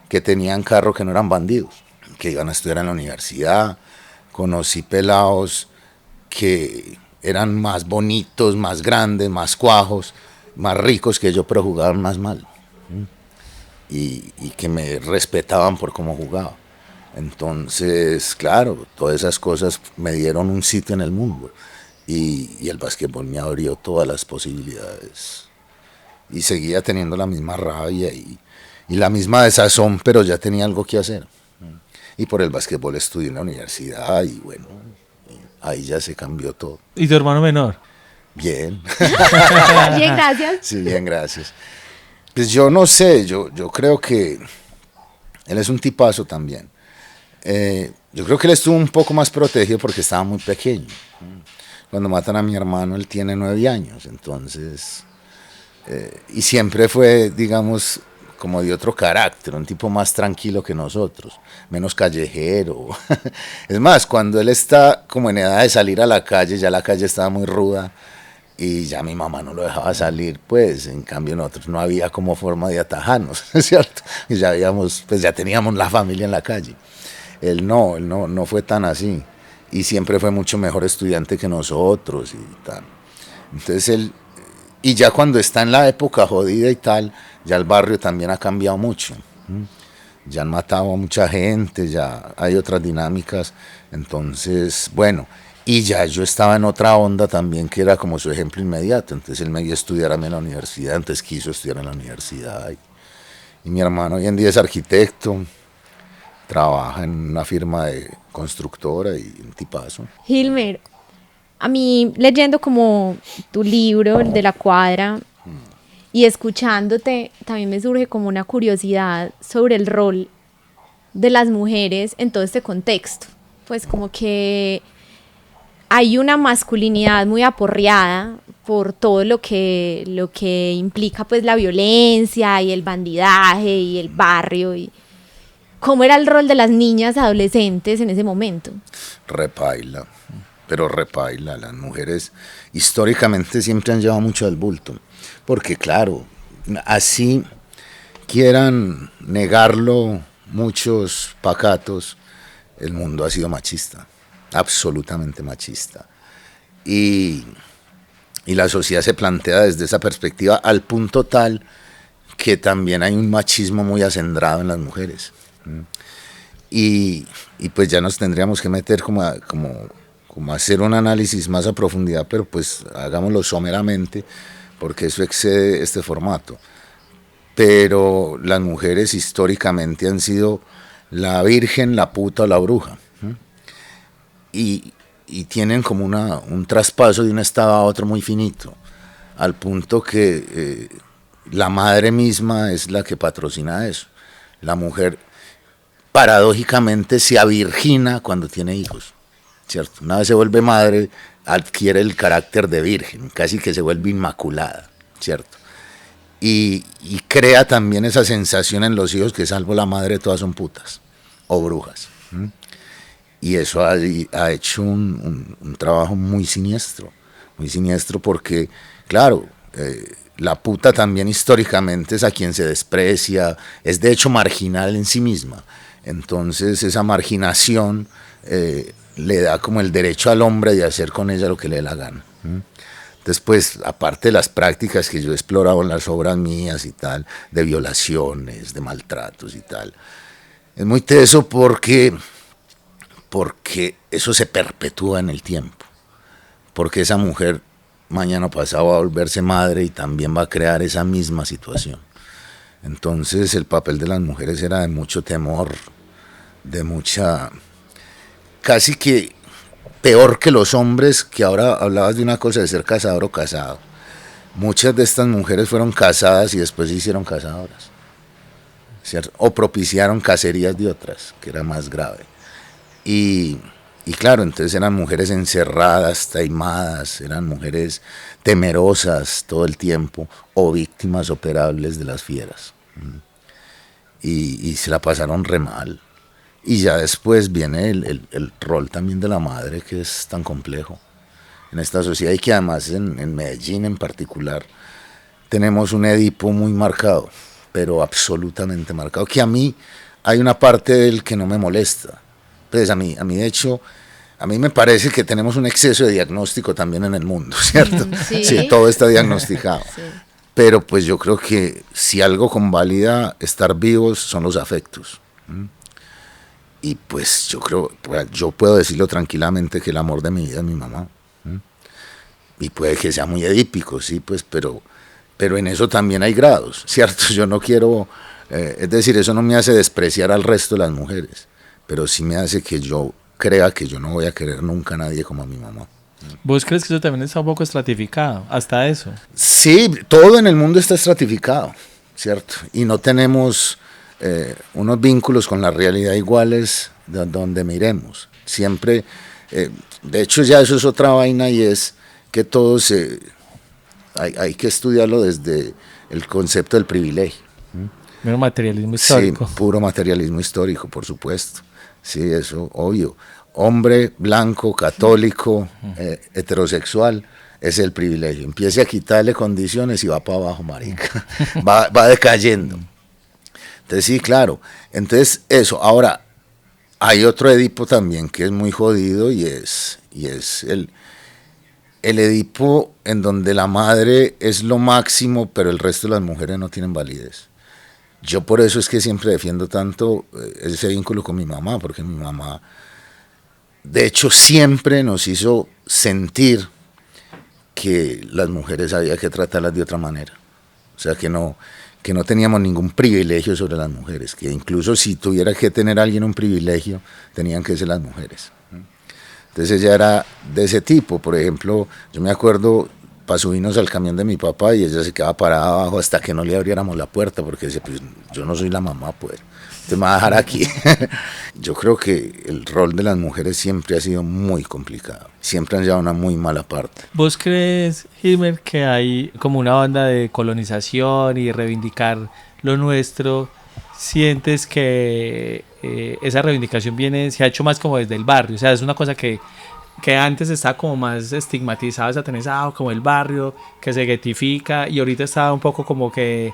que tenían carro, que no eran bandidos, que iban a estudiar en la universidad. Conocí pelados que eran más bonitos, más grandes, más cuajos, más ricos que yo, pero jugaban más mal. Y que me respetaban por cómo jugaba. Entonces, claro, todas esas cosas me dieron un sitio en el mundo. Y el básquetbol me abrió todas las posibilidades. Y seguía teniendo la misma rabia y la misma desazón, pero ya tenía algo que hacer. Y por el básquetbol estudié en la universidad y bueno, ahí ya se cambió todo. ¿Y tu hermano menor? Bien. Bien, gracias. Sí, bien, gracias. Pues yo no sé, yo creo que él es un tipazo también. Yo creo que él estuvo un poco más protegido porque estaba muy pequeño. Cuando matan a mi hermano, él tiene 9 años, entonces... y siempre fue, digamos, como de otro carácter, un tipo más tranquilo que nosotros, menos callejero. Es más, cuando él está como en edad de salir a la calle, ya la calle estaba muy ruda y ya mi mamá no lo dejaba salir, pues en cambio nosotros no había como forma de atajarnos, ¿cierto? Y ya habíamos, pues ya teníamos la familia en la calle. Él no fue tan así y siempre fue mucho mejor estudiante que nosotros y tal. Entonces él, y ya cuando está en la época jodida y tal, ya el barrio también ha cambiado mucho. Ya han matado a mucha gente, ya hay otras dinámicas. Entonces, bueno, y ya yo estaba en otra onda también que era como su ejemplo inmediato. Entonces él me vio estudiar a mí en la universidad, entonces quiso estudiar en la universidad. Y mi hermano hoy en día es arquitecto, trabaja en una firma de constructora y un tipazo. Hilmer, a mí leyendo como tu libro, el de la cuadra, y escuchándote, también me surge como una curiosidad sobre el rol de las mujeres en todo este contexto. Pues como que hay una masculinidad muy aporreada por todo lo que implica pues la violencia y el bandidaje y el barrio. Y ¿cómo era el rol de las niñas adolescentes en ese momento? Repaila, pero repaila. Las mujeres históricamente siempre han llevado mucho del bulto, porque claro, así quieran negarlo muchos pacatos, el mundo ha sido machista, absolutamente machista. Y la sociedad se plantea desde esa perspectiva al punto tal que también hay un machismo muy acendrado en las mujeres. Y pues ya nos tendríamos que meter como hacer un análisis más a profundidad, pero pues hagámoslo someramente, porque eso excede este formato. Pero las mujeres históricamente han sido la virgen, la puta o la bruja. Y tienen como un traspaso de un estado a otro muy finito, al punto que la madre misma es la que patrocina eso. La mujer paradójicamente se avirgina cuando tiene hijos, ¿cierto? Una vez se vuelve madre, adquiere el carácter de virgen, casi que se vuelve inmaculada, ¿cierto? Y crea también esa sensación en los hijos que salvo la madre todas son putas o brujas. Y eso ha hecho un trabajo muy siniestro porque, claro, la puta también históricamente es a quien se desprecia, es de hecho marginal en sí misma. Entonces esa marginación le da como el derecho al hombre de hacer con ella lo que le dé la gana. Entonces, pues, aparte de las prácticas que yo he explorado en las obras mías y tal, de violaciones, de maltratos y tal, es muy teso porque eso se perpetúa en el tiempo, porque esa mujer mañana pasado va a volverse madre y también va a crear esa misma situación. Entonces el papel de las mujeres era de mucho temor, de mucha, casi que peor que los hombres, que ahora hablabas de una cosa de ser cazador o casado. Muchas de estas mujeres fueron casadas y después se hicieron cazadoras, ¿cierto? O propiciaron cacerías de otras, que era más grave. Y claro, entonces eran mujeres encerradas, taimadas, eran mujeres temerosas todo el tiempo, o víctimas operables de las fieras. Y se la pasaron re mal. Y ya después viene el rol también de la madre, que es tan complejo en esta sociedad, y que además en Medellín en particular tenemos un Edipo muy marcado, pero absolutamente marcado, que a mí hay una parte de él que no me molesta. Pues a mí de hecho, a mí me parece que tenemos un exceso de diagnóstico también en el mundo, ¿cierto? Sí, Sí, todo está diagnosticado. Sí. Pero pues yo creo que si algo convalida estar vivos son los afectos. Y pues yo creo, yo puedo decirlo tranquilamente que el amor de mi vida es mi mamá. Y puede que sea muy edípico, sí, pues, pero en eso también hay grados, ¿cierto? Yo no quiero, es decir, eso no me hace despreciar al resto de las mujeres, pero sí me hace que yo crea que yo no voy a querer nunca a nadie como a mi mamá. ¿Vos crees que eso también está un poco estratificado? Hasta eso. Sí, todo en el mundo está estratificado, ¿cierto? Y no tenemos unos vínculos con la realidad iguales donde miremos. Siempre, de hecho ya eso es otra vaina y es que todo hay que estudiarlo desde el concepto del privilegio. Mero materialismo histórico. Sí, puro materialismo histórico, por supuesto. Sí, eso, obvio. Hombre, blanco, católico, heterosexual, es el privilegio. Empiece a quitarle condiciones y va para abajo, marica. va decayendo. Entonces, sí, claro. Entonces, eso. Ahora, hay otro Edipo también que es muy jodido y es el Edipo en donde la madre es lo máximo, pero el resto de las mujeres no tienen validez. Yo por eso es que siempre defiendo tanto ese vínculo con mi mamá, porque mi mamá, de hecho, siempre nos hizo sentir que las mujeres había que tratarlas de otra manera. O sea, que no teníamos ningún privilegio sobre las mujeres, que incluso si tuviera que tener alguien un privilegio, tenían que ser las mujeres. Entonces ella era de ese tipo. Por ejemplo, yo me acuerdo, para subirnos al camión de mi papá y ella se quedaba parada abajo hasta que no le abriéramos la puerta, porque decía, pues yo no soy la mamá, pues, te me va a dejar aquí. Yo creo que el rol de las mujeres siempre ha sido muy complicado, siempre han llevado una muy mala parte. ¿Vos crees, Hilmer, que hay como una banda de colonización y reivindicar lo nuestro? ¿Sientes que esa reivindicación se ha hecho más como desde el barrio? O sea, es una cosa que antes estaba como más estigmatizada, satanizado, como el barrio, que se guetifica, y ahorita está un poco como que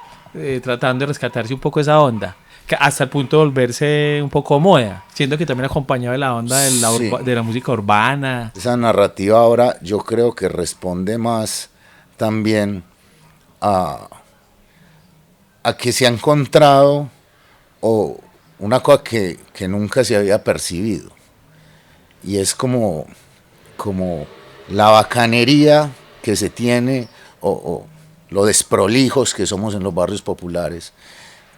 tratando de rescatarse un poco esa onda, que hasta el punto de volverse un poco moda, siendo que también acompañado de la onda de la música urbana. Esa narrativa ahora yo creo que responde más también a que se ha encontrado o una cosa que nunca se había percibido, y es como la bacanería que se tiene o lo desprolijos que somos en los barrios populares,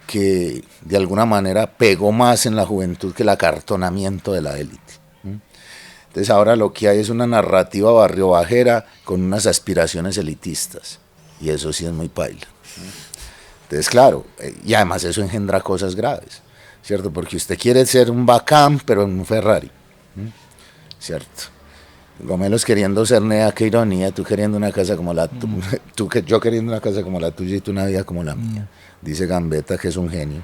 que de alguna manera pegó más en la juventud que el acartonamiento de la élite. Entonces ahora lo que hay es una narrativa barrio bajera con unas aspiraciones elitistas, y eso sí es muy paila. Entonces claro, y además eso engendra cosas graves, ¿cierto? Porque usted quiere ser un bacán, pero en un Ferrari, ¿cierto? Gomelos queriendo ser Nea, qué ironía, tú queriendo una casa como la yo queriendo una casa como la tuya y tú una vida como la mía, dice Gambetta, que es un genio.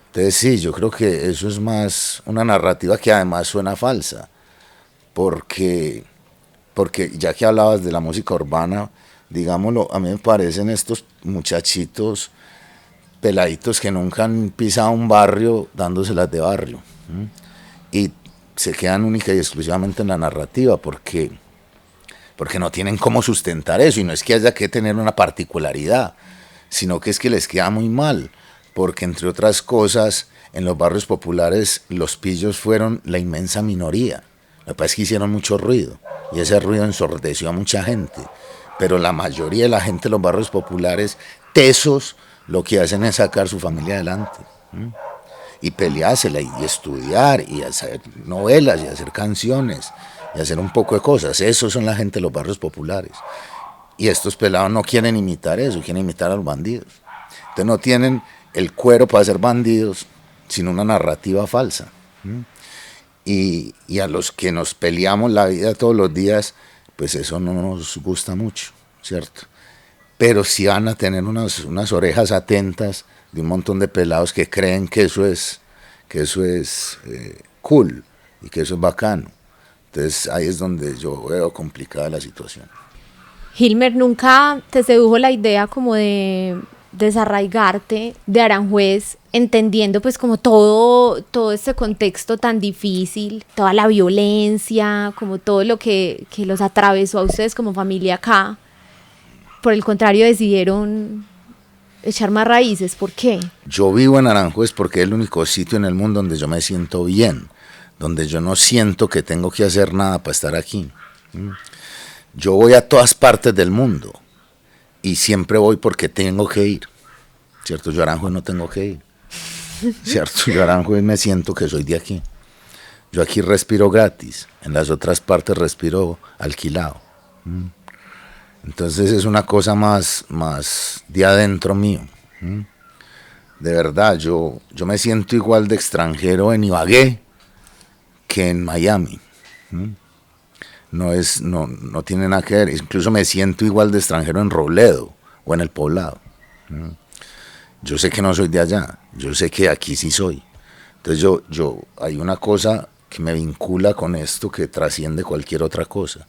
Entonces sí, yo creo que eso es más una narrativa que además suena falsa, porque ya que hablabas de la música urbana, digámoslo, a mí me parecen estos muchachitos peladitos que nunca han pisado un barrio dándoselas de barrio, y se quedan única y exclusivamente en la narrativa porque no tienen cómo sustentar eso, y no es que haya que tener una particularidad, sino que es que les queda muy mal, porque entre otras cosas en los barrios populares los pillos fueron la inmensa minoría. Lo que pasa es que hicieron mucho ruido y ese ruido ensordeció a mucha gente, pero la mayoría de la gente de los barrios populares, tesos, lo que hacen es sacar su familia adelante, y peleársela y estudiar y hacer novelas y hacer canciones y hacer un poco de cosas. Esos son la gente de los barrios populares, y estos pelados no quieren imitar eso, quieren imitar a los bandidos. Entonces no tienen el cuero para ser bandidos, sino una narrativa falsa. Y a los que nos peleamos la vida todos los días, pues eso no nos gusta mucho, ¿cierto? Pero sí van a tener unas orejas atentas de un montón de pelados que creen que eso es cool y que eso es bacano. Entonces ahí es donde yo veo complicada la situación. Hilmer, ¿nunca te sedujo la idea como de desarraigarte de Aranjuez, entendiendo pues como todo este contexto tan difícil, toda la violencia, como todo lo que los atravesó a ustedes como familia acá? Por el contrario, decidieron echar más raíces. ¿Por qué? Yo vivo en Aranjuez porque es el único sitio en el mundo donde yo me siento bien, donde yo no siento que tengo que hacer nada para estar aquí. Yo voy a todas partes del mundo y siempre voy porque tengo que ir, ¿cierto? Yo a Aranjuez no tengo que ir, ¿cierto? Yo a Aranjuez me siento que soy de aquí. Yo aquí respiro gratis, en las otras partes respiro alquilado. Entonces es una cosa más de adentro mío. De verdad, yo me siento igual de extranjero en Ibagué que en Miami. No tiene nada que ver. Incluso me siento igual de extranjero en Robledo o en El Poblado. Yo sé que no soy de allá, yo sé que aquí sí soy. Entonces hay una cosa que me vincula con esto que trasciende cualquier otra cosa.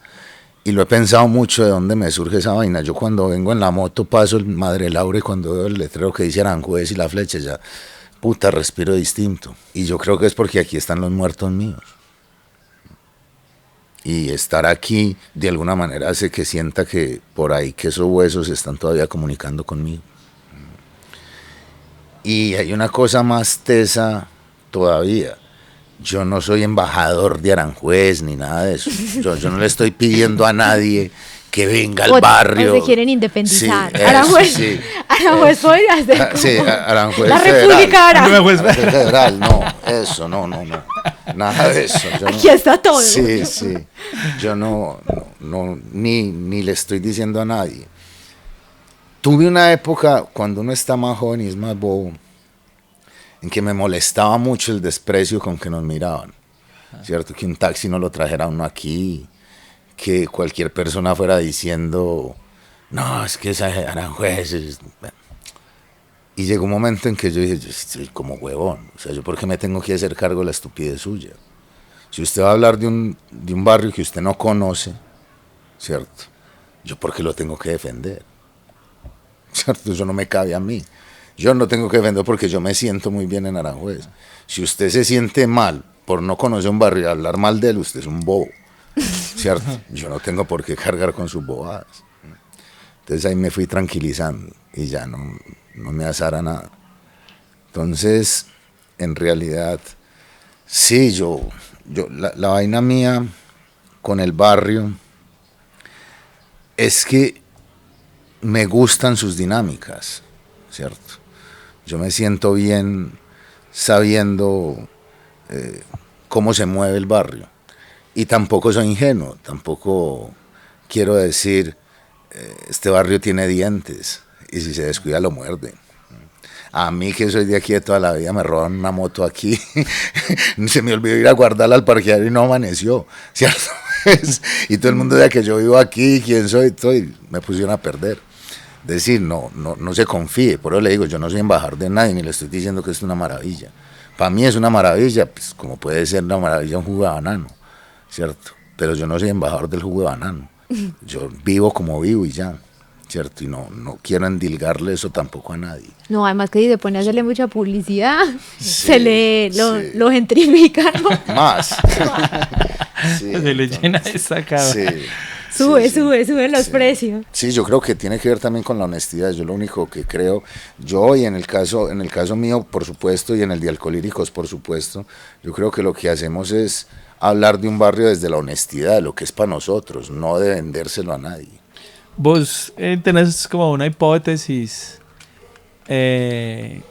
Y lo he pensado mucho de dónde me surge esa vaina. Yo cuando vengo en la moto paso el Madre Laura y cuando veo el letrero que dice Aranjuez y la flecha, ya, puta, respiro distinto. Y yo creo que es porque aquí están los muertos míos. Y estar aquí de alguna manera hace que sienta que por ahí que esos huesos están todavía comunicando conmigo. Y hay una cosa más tesa todavía. Yo no soy embajador de Aranjuez ni nada de eso. Yo no le estoy pidiendo a nadie que venga al barrio. O se quieren independizar. Sí, Aranjuez, sí. Aranjuez podría ser como Sí, Aranjuez la Federal. República Aranjuez. Aranjuez Federal, no, eso, no. Nada de eso. Aquí está todo. Sí. Yo ni le estoy diciendo a nadie. Tuve una época cuando uno está más joven y es más bobo, en que me molestaba mucho el desprecio con que nos miraban, ¿cierto? Que un taxi no lo trajera uno aquí, que cualquier persona fuera diciendo, no, es que esa Aranjuez es... Y llegó un momento en que yo dije, yo estoy como huevón, o sea, ¿yo por qué me tengo que hacer cargo de la estupidez suya? Si usted va a hablar de un barrio que usted no conoce, ¿cierto? ¿Yo por qué lo tengo que defender? ¿Cierto? Eso no me cabe a mí. Yo no tengo que defender porque yo me siento muy bien en Aranjuez. Si usted se siente mal por no conocer un barrio y hablar mal de él, usted es un bobo, ¿cierto? Yo no tengo por qué cargar con sus bobadas. Entonces ahí me fui tranquilizando y ya no me azara nada. Entonces, en realidad, sí, la vaina mía con el barrio es que me gustan sus dinámicas, ¿cierto? Yo me siento bien sabiendo cómo se mueve el barrio. Y tampoco soy ingenuo, tampoco quiero decir, este barrio tiene dientes y si se descuida lo muerde. A mí, que soy de aquí de toda la vida, me roban una moto aquí, se me olvidó ir a guardarla al parqueadero y no amaneció, ¿cierto? Y todo el mundo dice que yo vivo aquí, quién soy, me pusieron a perder. Es decir, no se confíe, por eso le digo, yo no soy embajador de nadie, ni le estoy diciendo que es una maravilla. Para mí es una maravilla, pues, como puede ser una maravilla un jugo de banano, ¿cierto? Pero yo no soy embajador del jugo de banano. Yo vivo como vivo y ya, ¿cierto? Y no quiero endilgarle eso tampoco a nadie. No, además que si se pone a hacerle mucha publicidad, Sí, lo gentrifica, ¿no? Más. Sí, Se le llena esa cara. Sí. Suben los precios. Sí, yo creo que tiene que ver también con la honestidad. Yo lo único que creo, yo y en el caso mío, por supuesto, y en el de Alcolíricos, por supuesto, yo creo que lo que hacemos es hablar de un barrio desde la honestidad, de lo que es para nosotros, no de vendérselo a nadie. Vos tenés como una hipótesis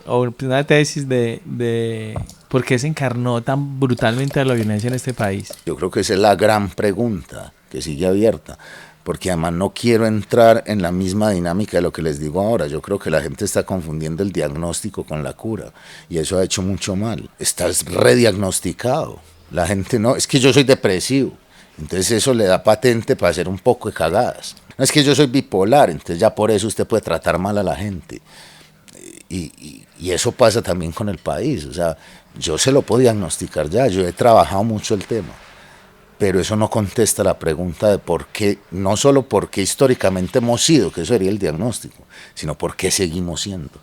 o una tesis de por qué se encarnó tan brutalmente la violencia en este país. Yo creo que esa es la gran pregunta que sigue abierta, porque además no quiero entrar en la misma dinámica de lo que les digo ahora. Yo creo que la gente está confundiendo el diagnóstico con la cura y eso ha hecho mucho mal. Estás rediagnosticado. La gente no, es que yo soy depresivo, entonces eso le da patente para hacer un poco de cagadas. No, es que yo soy bipolar, entonces ya por eso usted puede tratar mal a la gente. Y eso pasa también con el país. O sea, yo se lo puedo diagnosticar ya, yo he trabajado mucho el tema, pero eso no contesta la pregunta de por qué, no solo por qué históricamente hemos sido, que eso sería el diagnóstico, sino por qué seguimos siendo.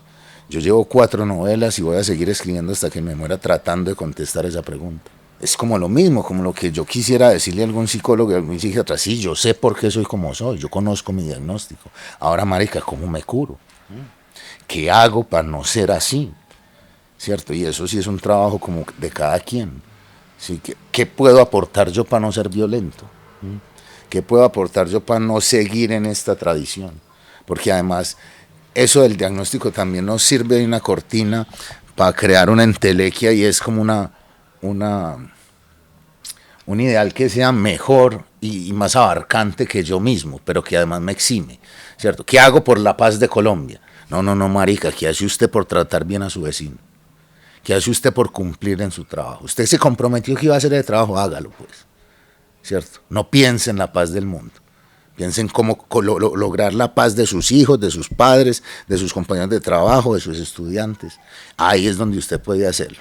Yo llevo 4 novelas y voy a seguir escribiendo hasta que me muera tratando de contestar esa pregunta. Es como lo mismo, como lo que yo quisiera decirle a algún psicólogo y a algún psiquiatra. Sí, yo sé por qué soy como soy, yo conozco mi diagnóstico. Ahora, marica, ¿cómo me curo? ¿Qué hago para no ser así? ¿Cierto? Y eso sí es un trabajo como de cada quien. ¿Sí? ¿Qué puedo aportar yo para no ser violento? ¿Qué puedo aportar yo para no seguir en esta tradición? Porque además, eso del diagnóstico también nos sirve de una cortina para crear una entelequia y es como un ideal que sea mejor y más abarcante que yo mismo, pero que además me exime, ¿cierto? ¿Qué hago por la paz de Colombia? No, marica, ¿qué hace usted por tratar bien a su vecino? ¿Qué hace usted por cumplir en su trabajo? Usted se comprometió que iba a hacer el trabajo, hágalo pues, ¿cierto? No piense en la paz del mundo. Piense en cómo lograr la paz de sus hijos, de sus padres, de sus compañeros de trabajo, de sus estudiantes. Ahí es donde usted puede hacerlo.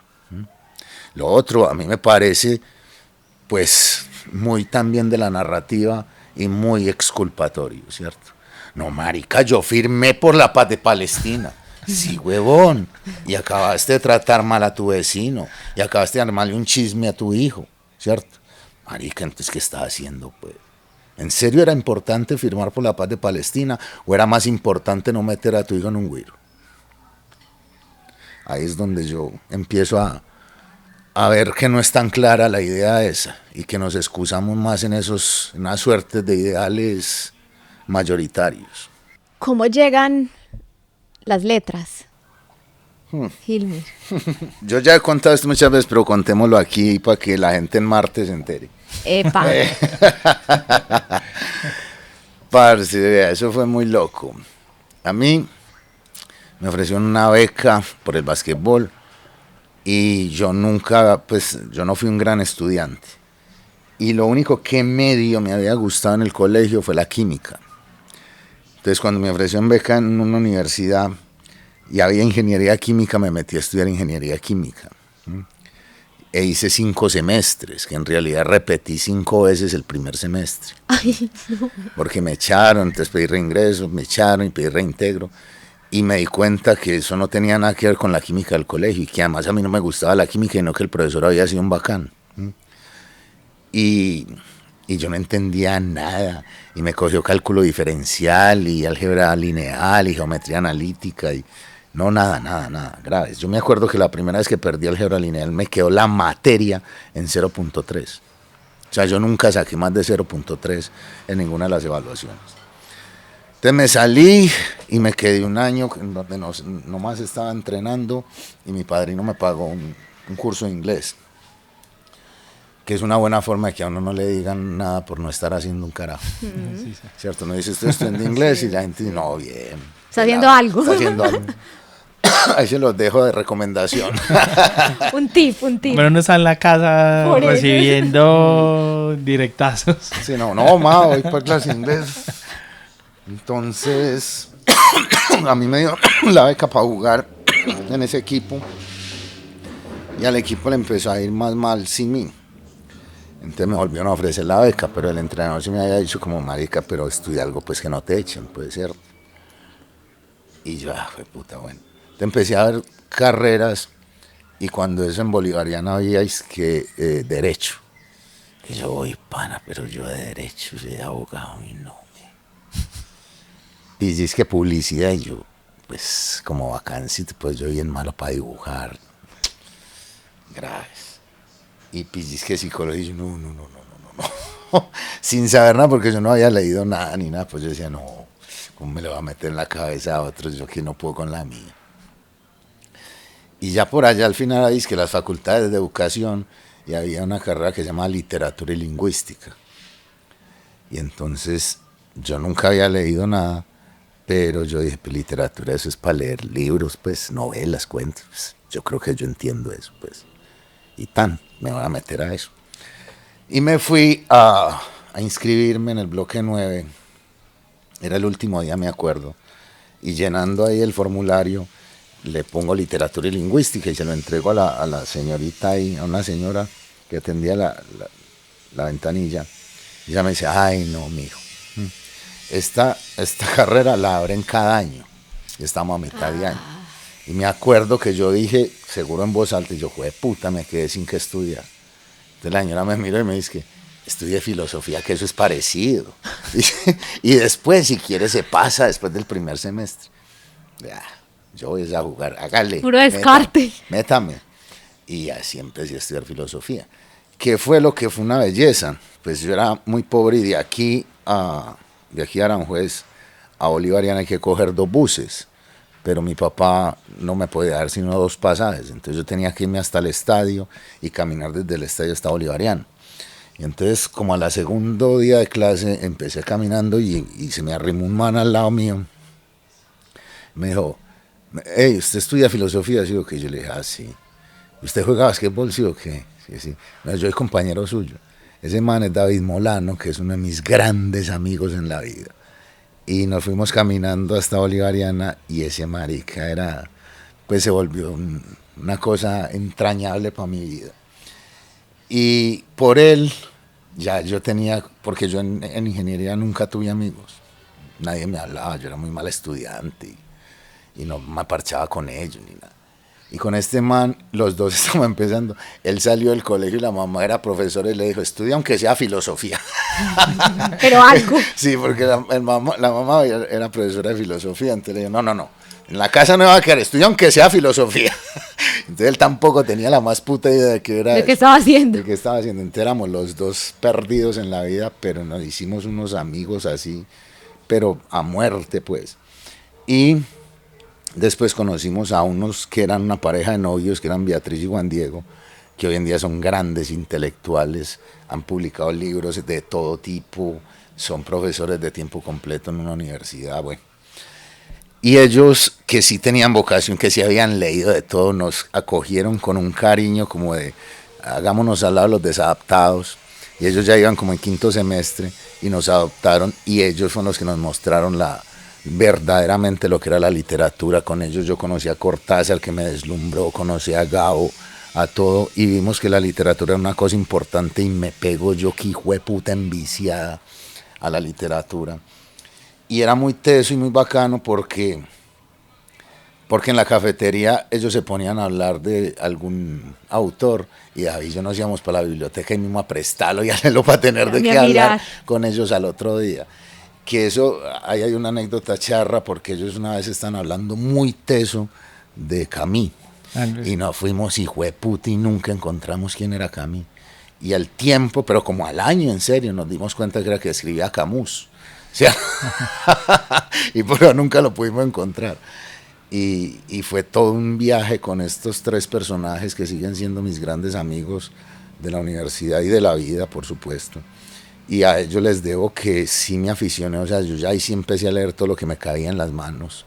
Lo otro, a mí me parece, pues, muy también de la narrativa y muy exculpatorio, ¿cierto? No, marica, yo firmé por la paz de Palestina. Sí, huevón. Y acabaste de tratar mal a tu vecino. Y acabaste de armarle un chisme a tu hijo, ¿cierto? Marica, entonces, ¿qué estás haciendo, pues? ¿En serio era importante firmar por la paz de Palestina o era más importante no meter a tu hijo en un güiro? Ahí es donde yo empiezo a ver que no es tan clara la idea esa y que nos excusamos más en unas suertes de ideales mayoritarios. ¿Cómo llegan las letras? Hilmer. Yo ya he contado esto muchas veces, pero contémoslo aquí para que la gente en Marte se entere. Epa. Parce, vea, eso fue muy loco. A mí me ofrecieron una beca por el básquetbol y yo no fui un gran estudiante. Y lo único que medio me había gustado en el colegio fue la química. Entonces, cuando me ofrecieron beca en una universidad y había ingeniería química, me metí a estudiar ingeniería química. E hice 5 semestres, que en realidad repetí 5 veces el primer semestre. Ay, no. Porque me echaron, entonces pedí reingreso, me echaron y pedí reintegro. Y me di cuenta que eso no tenía nada que ver con la química del colegio y que además a mí no me gustaba la química, sino que el profesor había sido un bacán. Y yo no entendía nada. Y me cogió cálculo diferencial y álgebra lineal y geometría analítica y no, nada, graves. Yo me acuerdo que la primera vez que perdí álgebra lineal me quedó la materia en 0.3. O sea, yo nunca saqué más de 0.3 en ninguna de las evaluaciones. Entonces me salí y me quedé un año en donde nomás estaba entrenando y mi padrino me pagó un curso de inglés, que es una buena forma de que a uno no le digan nada por no estar haciendo un carajo. ¿Cierto? Uno dice, estoy estudiando inglés y la gente dice, no, bien. Está haciendo algo. Está haciendo algo. Ahí se los dejo de recomendación. Un tip. Pero uno está en la casa Por eso. recibiendo directazos. Sí, no, voy para clase de inglés. Entonces, a mí me dio la beca para jugar en ese equipo y al equipo le empezó a ir más mal sin mí. Entonces me volvieron a ofrecer la beca, pero el entrenador se me había dicho como, marica, pero estudia algo pues que no te echen, puede ser. Y yo, fue puta, bueno. Entonces empecé a ver carreras y cuando eso en Bolivariana había derecho. Y yo, voy pana, pero yo de derecho, soy de abogado y no. Y dices que publicidad y yo, pues como vacancito, pues yo bien malo para dibujar. Graves. Y dices que psicología y yo, no. Sin saber nada porque yo no había leído nada ni nada, pues yo decía, no, ¿cómo me lo va a meter en la cabeza a otros? Yo que no puedo con la mía. Y ya por allá al final dice que las facultades de educación y había una carrera que se llama literatura y lingüística. Y entonces yo nunca había leído nada, pero yo dije, pues literatura, eso es para leer libros, pues novelas, cuentos. Pues, yo creo que yo entiendo eso, pues. Y me voy a meter a eso. Y me fui a inscribirme en el bloque 9. Era el último día, me acuerdo. Y llenando ahí el formulario, le pongo literatura y lingüística y se lo entrego a la señorita ahí, a una señora que atendía la ventanilla. Y ella me dice, ay, no, mijo. Esta carrera la abren cada año. Y estamos a mitad de año. Y me acuerdo que yo dije, seguro en voz alta, y yo, joder, puta, me quedé sin que estudiar. Entonces la señora me miró y me dice que estudie filosofía, que eso es parecido. Y después, si quiere, se pasa después del primer semestre. Ya, yo voy a jugar, hágale. Puro descarte. Métame. Y así empecé a estudiar filosofía. ¿Qué fue lo que fue una belleza? Pues yo era muy pobre y de aquí a Aranjuez a Bolivariana hay que coger 2 buses. Pero mi papá no me podía dar sino 2 pasajes, entonces yo tenía que irme hasta el estadio y caminar desde el estadio hasta Bolivariano. Y entonces, como a la segundo día de clase, empecé caminando y se me arrimó un man al lado mío. Me dijo, hey, ¿usted estudia filosofía? Sí, que yo le dije, sí. ¿usted juega basquetbol, sí o qué? Sí, sí. No, yo soy compañero suyo. Ese man es David Molano, que es uno de mis grandes amigos en la vida. Y nos fuimos caminando hasta Bolivariana y ese marica era, pues se volvió una cosa entrañable para mi vida. Y por él, ya yo tenía, porque yo en ingeniería nunca tuve amigos. Nadie me hablaba, yo era muy mal estudiante y no me parchaba con ellos ni nada. Y con este man, los dos estamos empezando. Él salió del colegio y la mamá era profesora y le dijo, estudia aunque sea filosofía. Pero algo. Sí, porque la mamá era profesora de filosofía, entonces le dijo, no, en la casa no va a quedar, estudia aunque sea filosofía. Entonces él tampoco tenía la más puta idea de qué era. ¿De qué estaba haciendo? De qué estaba haciendo. Entonces éramos los dos perdidos en la vida, pero nos hicimos unos amigos así, pero a muerte, pues. Y después conocimos a unos que eran una pareja de novios, que eran Beatriz y Juan Diego, que hoy en día son grandes intelectuales, han publicado libros de todo tipo, son profesores de tiempo completo en una universidad, bueno. Y ellos, que sí tenían vocación, que sí habían leído de todo, nos acogieron con un cariño como de, hagámonos al lado de los desadaptados. Y ellos ya iban como en quinto semestre y nos adoptaron, y ellos fueron los que nos mostraron verdaderamente lo que era la literatura. Con ellos yo conocí a Cortázar, que me deslumbró, conocí a Gabo, a todo, y vimos que la literatura era una cosa importante, y me pego yo que hijo de puta enviciada a la literatura. Y era muy teso y muy bacano porque en la cafetería ellos se ponían a hablar de algún autor y David y yo nos íbamos para la biblioteca y mismo a prestarlo y a leerlo para tener de qué hablar con ellos al otro día. Que eso, ahí hay una anécdota charra porque ellos una vez están hablando muy teso de Camus. Y nos fuimos hijo de puta y nunca encontramos quién era Camus. Y al tiempo, pero como al año en serio, nos dimos cuenta que era que escribía Camus. O sea, y pero nunca lo pudimos encontrar. Y fue todo un viaje con estos tres personajes que siguen siendo mis grandes amigos de la universidad y de la vida, por supuesto. Y a ellos les debo que sí me aficioné, o sea, yo ya ahí sí empecé a leer todo lo que me caía en las manos.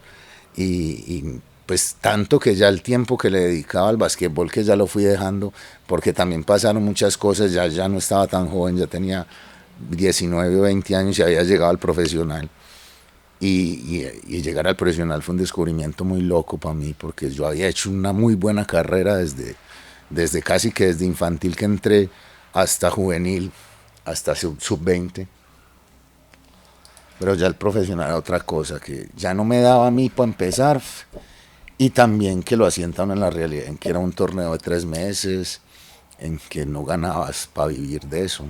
Y pues tanto que ya el tiempo que le dedicaba al basquetbol, que ya lo fui dejando, porque también pasaron muchas cosas, ya no estaba tan joven, ya tenía 19 o 20 años y había llegado al profesional. Y llegar al profesional fue un descubrimiento muy loco para mí, porque yo había hecho una muy buena carrera desde casi que desde infantil que entré hasta juvenil, hasta sub-20. Pero ya el profesional era otra cosa, que ya no me daba a mí para empezar, y también que lo asientan en la realidad, en que era un torneo de 3 meses, en que no ganabas para vivir de eso.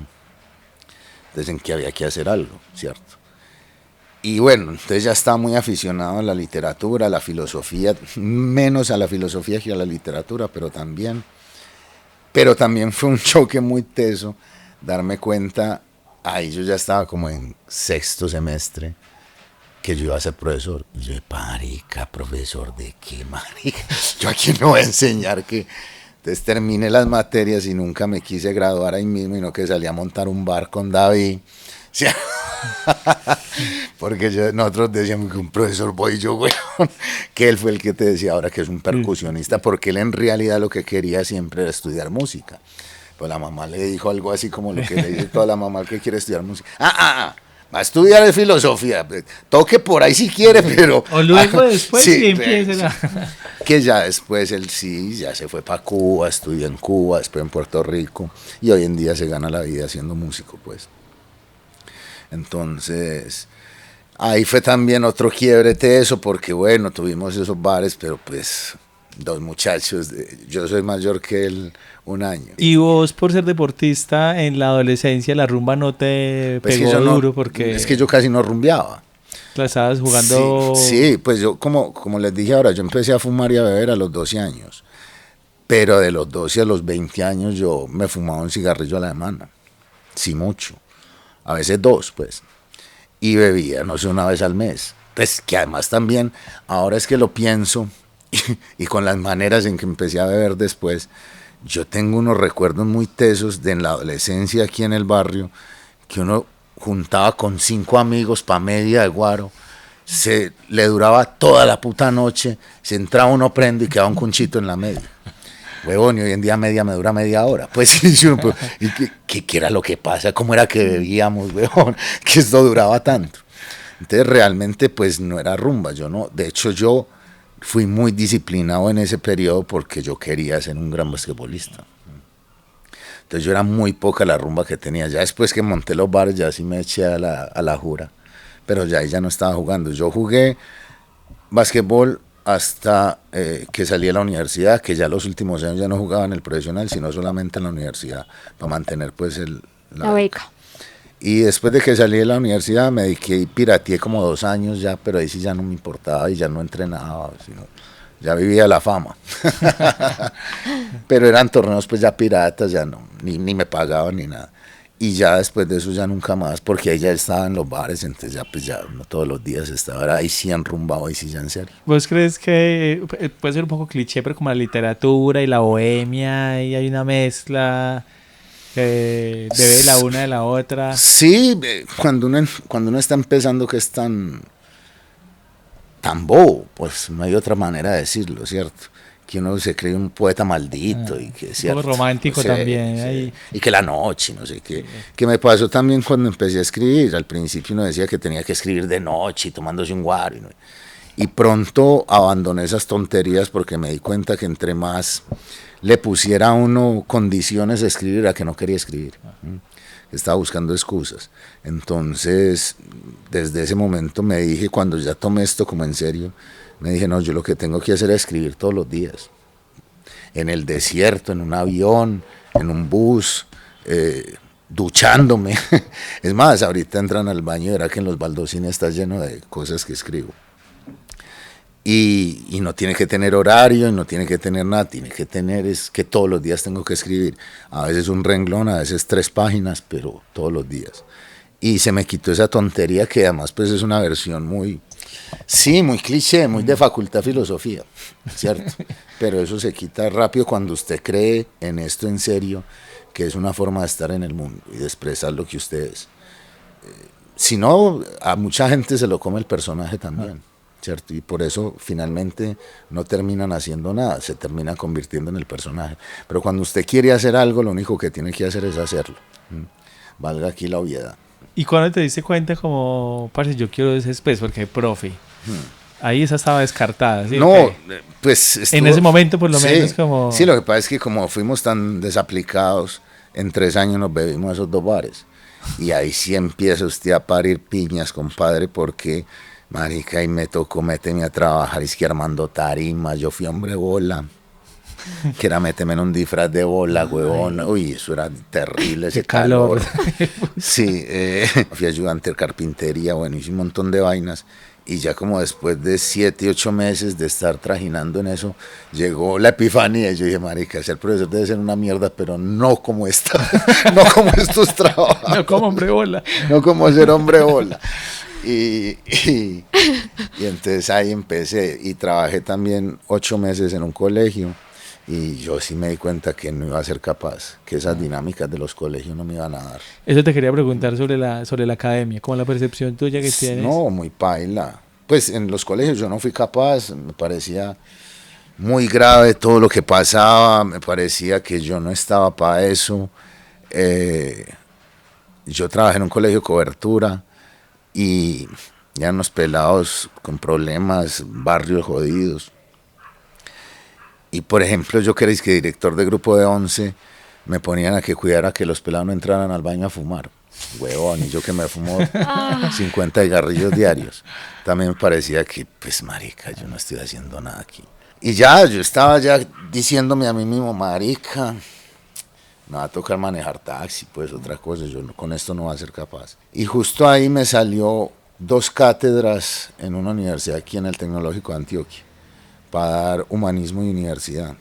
Entonces en que había que hacer algo, ¿cierto? Y bueno, entonces ya estaba muy aficionado a la literatura, a la filosofía, menos a la filosofía que a la literatura, pero también fue un choque muy teso darme cuenta, ahí yo ya estaba como en 6º semestre, que yo iba a ser profesor. Yo, marica, ¿profesor de qué, marica? ¿Yo a quién me voy a enseñar qué? Entonces terminé las materias y nunca me quise graduar ahí mismo, y no que salí a montar un bar con David. ¿Sí? Porque nosotros decíamos que un profesor voy yo, güey, que él fue el que te decía ahora que es un percusionista, porque él en realidad lo que quería siempre era estudiar música. Pues la mamá le dijo algo así como lo que le dice toda la mamá que quiere estudiar música. Va a estudiar filosofía, toque por ahí si quiere, pero... O luego después sí, empiecen que ya después él sí, ya se fue para Cuba, estudió en Cuba, después en Puerto Rico, y hoy en día se gana la vida siendo músico, pues. Entonces, ahí fue también otro quiebre teso, porque bueno, tuvimos esos bares, pero pues 2 muchachos, yo soy mayor que él 1 año. Y vos, por ser deportista, en la adolescencia la rumba no te pues pegó no, duro, porque... Es que yo casi no rumbeaba. La estabas jugando... Sí, pues yo como les dije ahora, yo empecé a fumar y a beber a los 12 años, pero de los 12 a los 20 años yo me fumaba un cigarrillo a la semana, sí mucho, a veces 2 pues, y bebía, no sé, 1 vez al mes, pues que además también, ahora es que lo pienso, y con las maneras en que empecé a beber después, yo tengo unos recuerdos muy tesos de en la adolescencia aquí en el barrio, que uno juntaba con 5 amigos pa' media de guaro, le duraba toda la puta noche, se entraba uno prendo y quedaba un conchito en la media. huevón, y hoy en día media me dura media hora. Pues, ¿y qué era lo que pasa? ¿Cómo era que bebíamos, huevón? Que esto duraba tanto. Entonces, realmente, pues, no era rumba. De hecho, yo fui muy disciplinado en ese periodo porque yo quería ser un gran basquetbolista. Entonces, yo era muy poca la rumba que tenía. Ya después que monté los bares, ya sí me eché a la jura. Pero ya no estaba jugando. Yo jugué basquetbol hasta que salí de la universidad, que ya los últimos años ya no jugaba en el profesional, sino solamente en la universidad, para mantener pues la beca. Y después de que salí de la universidad me dediqué y pirateé como 2 años ya, pero ahí sí ya no me importaba y ya no entrenaba, sino ya vivía la fama. Pero eran torneos pues ya piratas, ya no, ni me pagaban ni nada. Y ya después de eso ya nunca más, porque ahí ya estaba en los bares, entonces ya pues ya no todos los días estaba ahí sí enrumbado, ahí sí ya en serio. ¿Vos crees que puede ser un poco cliché, pero como la literatura y la bohemia, y hay una mezcla que bebe la una de la otra? Sí, cuando uno está empezando que es tan bobo, pues no hay otra manera de decirlo, ¿cierto? Que uno se cree un poeta maldito y que es un poco romántico también. Sí. Ahí. Y que la noche, no sé qué. Que me pasó también cuando empecé a escribir. Al principio uno decía que tenía que escribir de noche, tomándose un guaro. ¿No? Y pronto abandoné esas tonterías porque me di cuenta que entre más le pusiera a uno condiciones de escribir, a que no quería escribir. Estaba buscando excusas. Entonces, desde ese momento me dije, cuando ya tomé esto como en serio, me dije, no, yo lo que tengo que hacer es escribir todos los días. En el desierto, en un avión, en un bus, duchándome. Es más, ahorita entran al baño y verá que en los baldocines está lleno de cosas que escribo. Y no tiene que tener horario, y no tiene que tener nada, tiene que tener es que todos los días tengo que escribir. A veces un renglón, a veces 3 páginas, pero todos los días. Y se me quitó esa tontería que además pues es una versión muy cliché, muy de facultad de filosofía, ¿cierto? Pero eso se quita rápido cuando usted cree en esto en serio, que es una forma de estar en el mundo y de expresar lo que usted es. Si no, a mucha gente se lo come el personaje también, ¿cierto? Y por eso finalmente no terminan haciendo nada, se termina convirtiendo en el personaje. Pero cuando usted quiere hacer algo, lo único que tiene que hacer es hacerlo. Valga aquí la obviedad. ¿Y cuando te diste cuenta como, parce, yo quiero ese space porque profe? Ahí esa estaba descartada, ¿sí? No, Okay. pues... en ese momento por lo menos como... Sí, lo que pasa es que como fuimos tan desaplicados, en 3 años nos bebimos esos 2 bares. Y ahí sí empieza usted a parir piñas, compadre, porque, marica, y me tocó meterme a trabajar, es que armando tarimas, yo fui hombre bola. Que era meterme en un disfraz de bola, huevón. Uy, eso era terrible, ese calor. Sí, fui ayudante de carpintería, bueno, hice un montón de vainas. Y ya como después de 7, 8 meses de estar trajinando en eso, llegó la epifanía. Y yo dije, marica, ser profesor debe ser una mierda, pero no como esta, no como estos trabajos. No como hombre bola. No como ser hombre bola. Y entonces ahí empecé y trabajé también 8 meses en un colegio. Y yo sí me di cuenta que no iba a ser capaz, que esas dinámicas de los colegios no me iban a dar. Eso te quería preguntar sobre la academia, ¿cómo la percepción tuya que tienes? No, muy paila. Pues en los colegios yo no fui capaz, me parecía muy grave todo lo que pasaba, me parecía que yo no estaba para eso. Yo trabajé en un colegio de cobertura y ya unos pelados con problemas, barrios jodidos. Y por ejemplo, yo que era director de grupo de 11, me ponían a que cuidara que los pelados no entraran al baño a fumar. Huevón, y yo que me fumo 50 cigarrillos diarios. También me parecía que, pues marica, yo no estoy haciendo nada aquí. Y ya, yo estaba ya diciéndome a mí mismo, marica, me va a tocar manejar taxi, pues otra cosa, yo con esto no voy a ser capaz. Y justo ahí me salió 2 cátedras en una universidad aquí en el Tecnológico de Antioquia, para dar humanismo y universidad.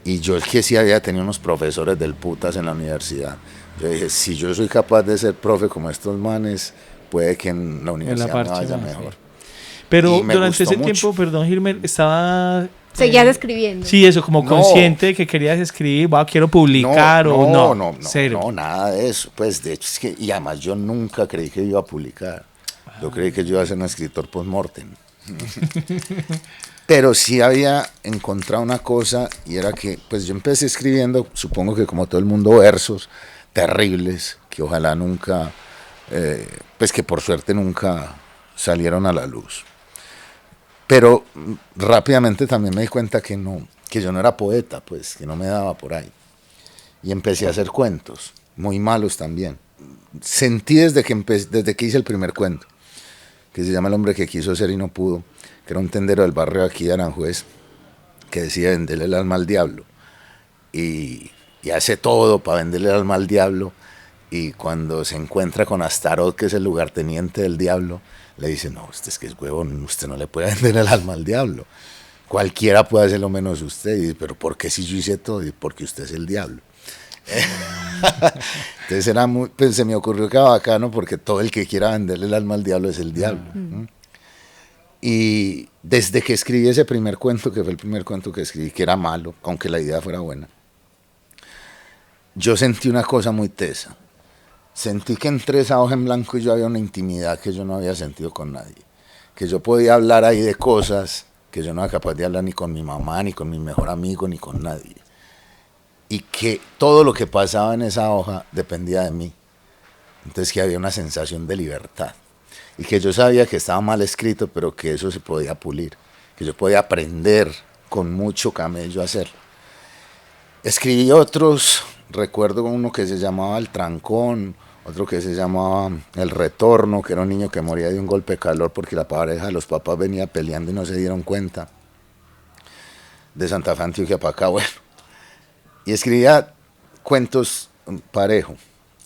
Y yo, el que sí había tenido unos profesores del putas en la universidad, yo dije, si yo soy capaz de ser profe como estos manes, puede que en la universidad me vaya mejor. Pero durante ese tiempo, perdón, Gilmer, estaba... Seguías escribiendo. Sí, eso, como consciente de que querías escribir, quiero publicar no, cero. No, nada de eso. Pues de hecho es que, y además yo nunca creí que iba a publicar. Yo creí que yo iba a ser un escritor post-mortem. Pero sí había encontrado una cosa y era que pues yo empecé escribiendo, supongo que como todo el mundo, versos terribles que ojalá nunca, pues que por suerte nunca salieron a la luz. Pero rápidamente también me di cuenta que no, que yo no era poeta, pues que no me daba por ahí. Y empecé a hacer cuentos, muy malos también. Sentí desde que hice el primer cuento, que se llama El hombre que quiso ser y no pudo, que era un tendero del barrio aquí de Aranjuez, que decía venderle el alma al diablo. Y hace todo para venderle el alma al diablo. Y cuando se encuentra con Astaroth, que es el lugarteniente del diablo, le dice, no, usted es que es huevón, usted no le puede vender el alma al diablo. Cualquiera puede hacerlo menos usted. Y dice, pero ¿por qué si yo hice todo? Y porque usted es el diablo. Entonces era pues se me ocurrió que era bacano porque todo el que quiera venderle el alma al diablo es el diablo. Y desde que escribí ese primer cuento, que fue el primer cuento que escribí, que era malo, aunque la idea fuera buena, yo sentí una cosa muy tesa. Sentí que entre esa hoja en blanco y yo había una intimidad que yo no había sentido con nadie. Que yo podía hablar ahí de cosas que yo no era capaz de hablar ni con mi mamá, ni con mi mejor amigo, ni con nadie. Y que todo lo que pasaba en esa hoja dependía de mí. Entonces que había una sensación de libertad. Y que yo sabía que estaba mal escrito, pero que eso se podía pulir. Que yo podía aprender con mucho camello a hacerlo. Escribí otros, recuerdo uno que se llamaba El Trancón, otro que se llamaba El Retorno, que era un niño que moría de un golpe de calor porque la pareja de los papás venía peleando y no se dieron cuenta. De Santa Fe, Antioquia para acá, bueno. Y escribía cuentos parejo.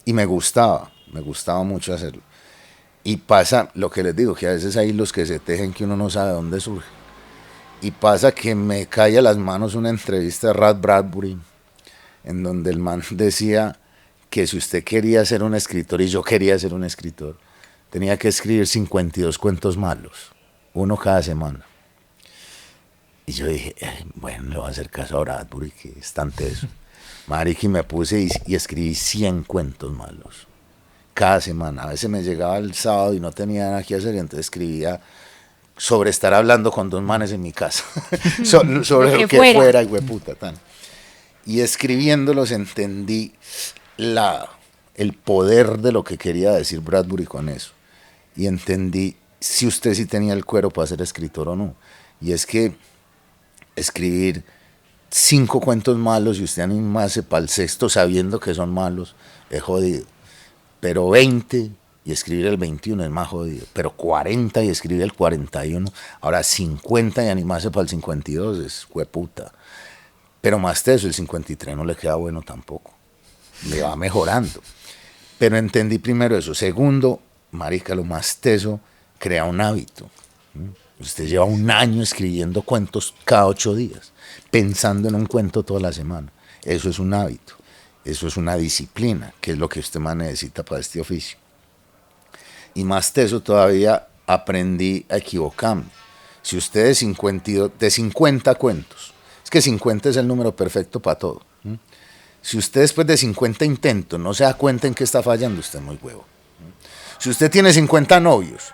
Y me gustaba mucho hacerlo. Y pasa lo que les digo, que a veces hay hilos que se tejen que uno no sabe dónde surge. Y pasa que me cae a las manos una entrevista de Ray Bradbury, en donde el man decía que si usted quería ser un escritor, y yo quería ser un escritor, tenía que escribir 52 cuentos malos, uno cada semana. Y yo dije, bueno, le voy a hacer caso a Bradbury, que es tan teso. Marica, y me puse y escribí 100 cuentos malos cada semana. A veces me llegaba el sábado y no tenía nada que hacer, y entonces escribía sobre estar hablando con dos manes en mi casa, sobre lo que fuera, y hueputa, tan. Y escribiéndolos entendí el poder de lo que quería decir Bradbury con eso. Y entendí si usted sí tenía el cuero para ser escritor o no. Y es que escribir 5 cuentos malos y usted animarse para el sexto sabiendo que son malos es jodido. Pero 20 y escribir el 21 es más jodido. Pero 40 y escribir el 41. Ahora 50 y animarse para el 52 es hueputa. Pero más teso, el 53 no le queda bueno tampoco. Le va mejorando. Pero entendí primero eso. Segundo, marica, lo más teso, crea un hábito. Usted lleva un año escribiendo cuentos cada 8 días, pensando en un cuento toda la semana. Eso es un hábito. Eso es una disciplina, que es lo que usted más necesita para este oficio. Y más teso todavía, aprendí a equivocarme. Si usted de 50 cuentos, es que 50 es el número perfecto para todo. Si usted después de 50 intentos no se da cuenta en qué está fallando, usted es muy huevo. Si usted tiene 50 novios,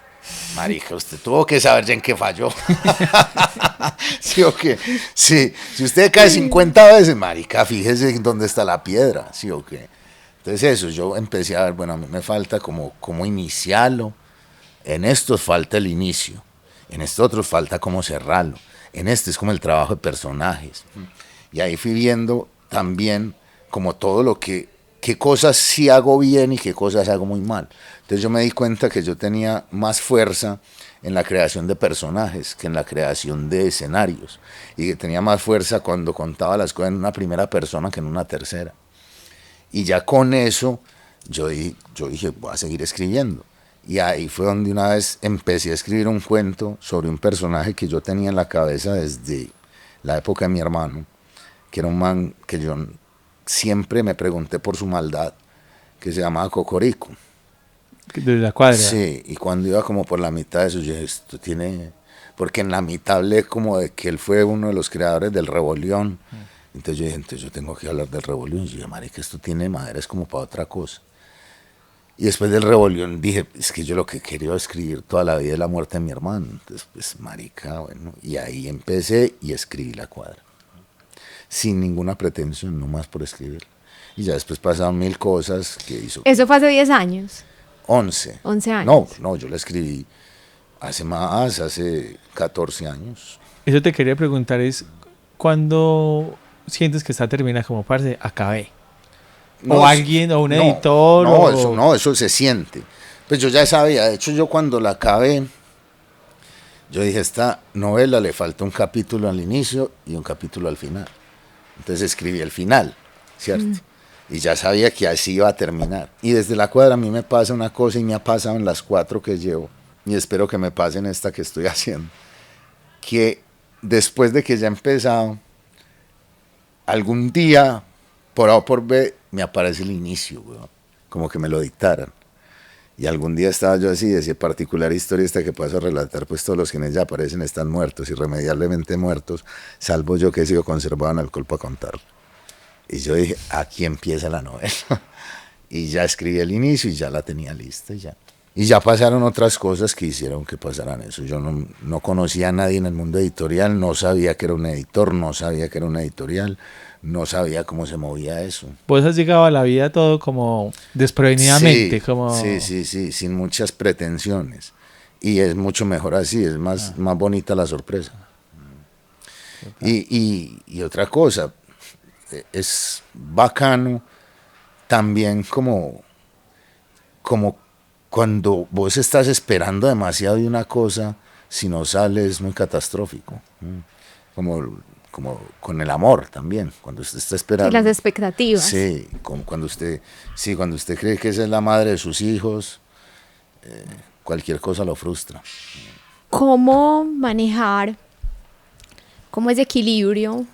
marica, usted tuvo que saber ya en qué falló. ¿Sí o qué? Sí. Si usted cae 50 veces, marica, fíjese en dónde está la piedra. ¿Sí o qué? Entonces eso, yo empecé a ver, bueno, a mí me falta como iniciarlo. En estos falta el inicio. En estos otros falta cómo cerrarlo. En este es como el trabajo de personajes. Y ahí fui viendo también como todo lo qué cosas sí hago bien y qué cosas hago muy mal. Entonces yo me di cuenta que yo tenía más fuerza en la creación de personajes que en la creación de escenarios. Y que tenía más fuerza cuando contaba las cosas en una primera persona que en una tercera. Y ya con eso yo dije, voy a seguir escribiendo. Y ahí fue donde una vez empecé a escribir un cuento sobre un personaje que yo tenía en la cabeza desde la época de mi hermano, que era un man que yo siempre me pregunté por su maldad, que se llamaba Cocorico. De la cuadra. Sí, y cuando iba como por la mitad de eso, yo dije, esto tiene... Porque en la mitad hablé como de que él fue uno de los creadores del Rebelión. Entonces yo dije, yo tengo que hablar del Rebelión. Y yo dije, marica, esto tiene madera, es como para otra cosa. Y después del rebelión dije, es que yo lo que quería escribir toda la vida es la muerte de mi hermano. Entonces, pues, marica, bueno. Y ahí empecé y escribí La Cuadra. Sin ninguna pretensión, nomás por escribir. Y ya después pasaron 1000 cosas que hizo. Eso fue hace 10 años. 11. 11 años. No, yo la escribí hace 14 años. Eso te quería preguntar es, ¿cuándo sientes que está terminada como parce? Acabé. O alguien, o un editor. Eso se siente. Pues yo ya sabía, de hecho yo cuando la acabé, yo dije, esta novela le falta un capítulo al inicio y un capítulo al final. Entonces escribí el final, ¿cierto? Y ya sabía que así iba a terminar. Y desde La Cuadra a mí me pasa una cosa y me ha pasado en las 4 que llevo, y espero que me pase en esta que estoy haciendo, que después de que ya he empezado, algún día, por A o por B, me aparece el inicio, weón, como que me lo dictaran. Y algún día estaba yo así, decía, particular historia esta que paso a relatar, pues todos los que en ella aparecen están muertos, irremediablemente muertos, salvo yo que he sido conservado en alcohol para contarlo. Y yo dije, aquí empieza la novela. Y ya escribí el inicio y ya la tenía lista y ya. Y ya pasaron otras cosas que hicieron que pasaran eso. Yo no conocía a nadie en el mundo editorial, no sabía que era un editor, no sabía que era una editorial, no sabía cómo se movía eso. Vos has llegado a la vida todo como desprevenidamente. Sí, como... sí, sin muchas pretensiones. Y es mucho mejor así, es más bonita la sorpresa. Y otra cosa, es bacano también como cuando vos estás esperando demasiado de una cosa, si no sale es muy catastrófico. Como con el amor también, cuando usted está esperando. Y las expectativas. Sí, cuando usted cree que esa es la madre de sus hijos, cualquier cosa lo frustra. ¿Cómo manejar como ese equilibrio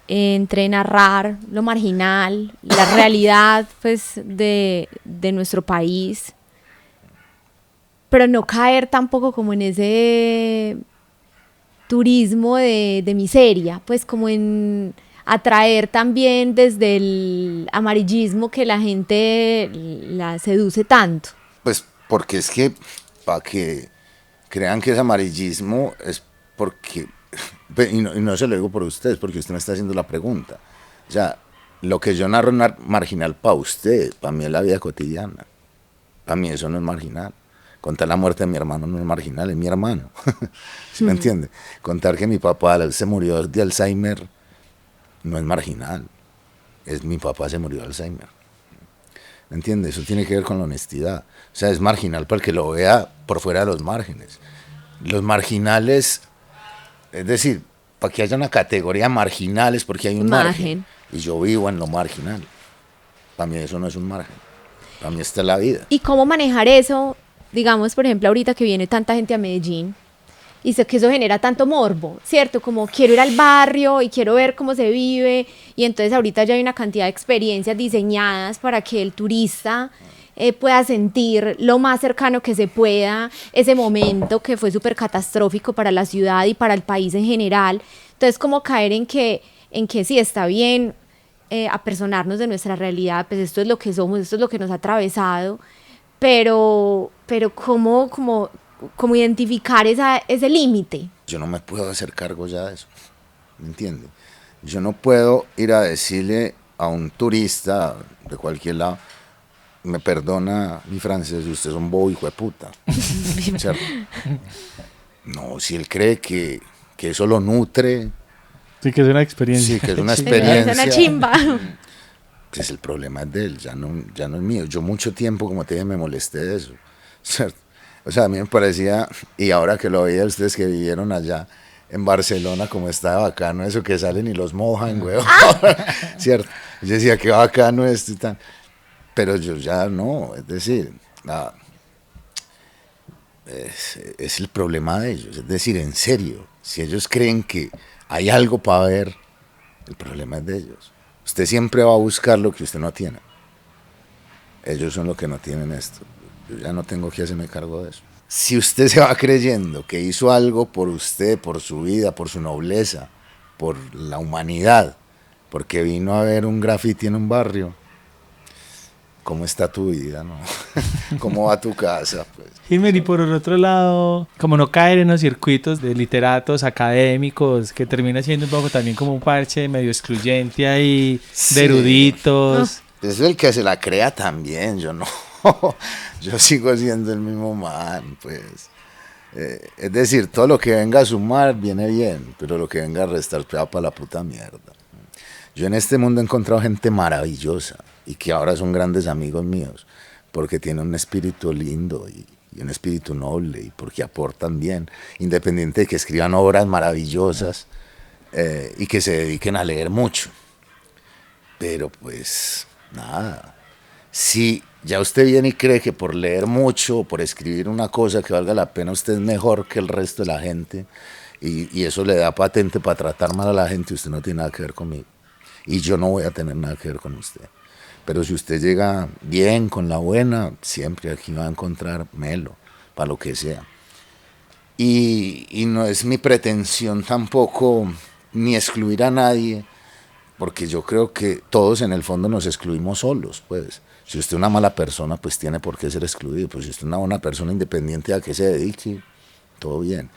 entre narrar lo marginal, la realidad pues de nuestro país, pero no caer tampoco como en ese turismo de miseria, pues como en atraer también desde el amarillismo que la gente la seduce tanto? Pues porque es que para que crean que es amarillismo es porque, y no se lo digo por ustedes, porque usted me está haciendo la pregunta. O sea, lo que yo narro es marginal para usted, para mí es la vida cotidiana. Para mí eso no es marginal. Contar la muerte de mi hermano no es marginal, es mi hermano. ¿Sí me entiende? Contar que mi papá se murió de Alzheimer no es marginal. Es mi papá se murió de Alzheimer. ¿Me entiende? Eso tiene que ver con la honestidad. O sea, es marginal para el que lo vea por fuera de los márgenes. Los marginales, es decir, para que haya una categoría marginales porque hay un margen. Y yo vivo en lo marginal. Para mí eso no es un margen. Para mí esta es la vida. ¿Y cómo manejar eso? Digamos, por ejemplo, ahorita que viene tanta gente a Medellín y sé que eso genera tanto morbo, ¿cierto? Como quiero ir al barrio y quiero ver cómo se vive, y entonces ahorita ya hay una cantidad de experiencias diseñadas para que el turista pueda sentir lo más cercano que se pueda ese momento que fue súper catastrófico para la ciudad y para el país en general. Entonces, como caer en que sí está bien apersonarnos de nuestra realidad, pues esto es lo que somos, esto es lo que nos ha atravesado, pero cómo identificar ese límite. Yo no me puedo hacer cargo ya de eso, ¿me entiende? Yo no puedo ir a decirle a un turista de cualquier lado, me perdona mi francés, usted es un bobo hijo de puta, ¿cierto? No, si él cree que eso lo nutre. Sí, que es una experiencia. Sí, que es una experiencia. Es una chimba. Pues el problema es de él, ya no es mío. Yo mucho tiempo, como te dije, me molesté de eso, ¿cierto? O sea, a mí me parecía, y ahora que lo veía ustedes que vivieron allá en Barcelona, como estaba bacano eso que salen y los mojan, güey, ¿cierto? Yo decía, qué bacano esto y tal. Pero yo ya no, es decir, es el problema de ellos. Es decir, en serio, si ellos creen que hay algo para ver, el problema es de ellos. Usted siempre va a buscar lo que usted no tiene. Ellos son los que no tienen esto. Yo ya no tengo que hacerme cargo de eso. Si usted se va creyendo que hizo algo por usted, por su vida, por su nobleza, por la humanidad, porque vino a ver un graffiti en un barrio, ¿cómo está tu vida, no? ¿Cómo va tu casa? Pues. Hilmer, y por el otro lado, como no caer en los circuitos de literatos académicos, que termina siendo un poco también como un parche medio excluyente ahí, Sí. de eruditos. Es el que se la crea también, yo no. Yo sigo siendo el mismo man, pues. Es decir, todo lo que venga a sumar viene bien, pero lo que venga a restar te va para la puta mierda. Yo en este mundo he encontrado gente maravillosa y que ahora son grandes amigos míos, porque tienen un espíritu lindo y un espíritu noble y porque aportan bien, independiente de que escriban obras maravillosas y que se dediquen a leer mucho. Pero pues nada, si ya usted viene y cree que por leer mucho o por escribir una cosa que valga la pena usted es mejor que el resto de la gente y eso le da patente para tratar mal a la gente, usted no tiene nada que ver conmigo y yo no voy a tener nada que ver con usted. Pero si usted llega bien, con la buena, siempre aquí va a encontrar melo, para lo que sea. Y no es mi pretensión tampoco ni excluir a nadie, porque yo creo que todos en el fondo nos excluimos solos, pues. Si usted es una mala persona, pues tiene por qué ser excluido. Pues si usted es una buena persona independiente a qué se dedique, todo bien.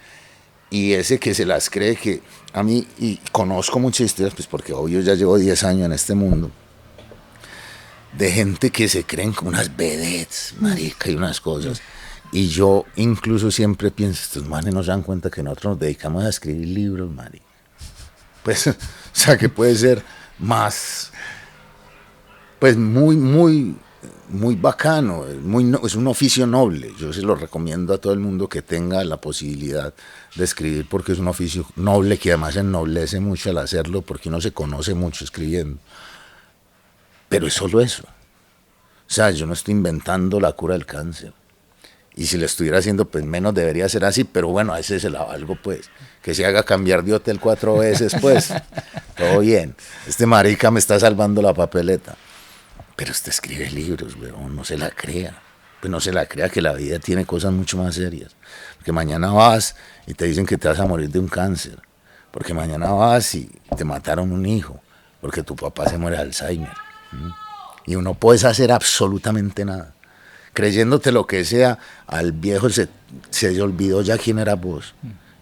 Y ese que se las cree, que a mí, y conozco muchas historias, pues porque obvio ya llevo 10 años en este mundo, de gente que se creen como unas vedettes, marica, y unas cosas. Y yo incluso siempre pienso, estos manes no se dan cuenta que nosotros nos dedicamos a escribir libros, marica. Pues, o sea, que puede ser más, pues muy bacano, es un oficio noble. Yo se lo recomiendo a todo el mundo que tenga la posibilidad de escribir, porque es un oficio noble que además ennoblece mucho al hacerlo, porque uno se conoce mucho escribiendo. Pero es solo eso. O sea, yo no estoy inventando la cura del cáncer. Y si lo estuviera haciendo, pues menos debería ser así, pero bueno, a ese se la valgo, pues. Que se haga cambiar de hotel 4 veces, pues. Todo bien. Este marica me está salvando la papeleta. Pero usted escribe libros, weón, no se la crea. Pues no se la crea, que la vida tiene cosas mucho más serias. Porque mañana vas y te dicen que te vas a morir de un cáncer. Porque mañana vas y te mataron un hijo. Porque tu papá se muere de Alzheimer. Y no puedes hacer absolutamente nada. Creyéndote lo que sea, al viejo se le olvidó ya quién era vos.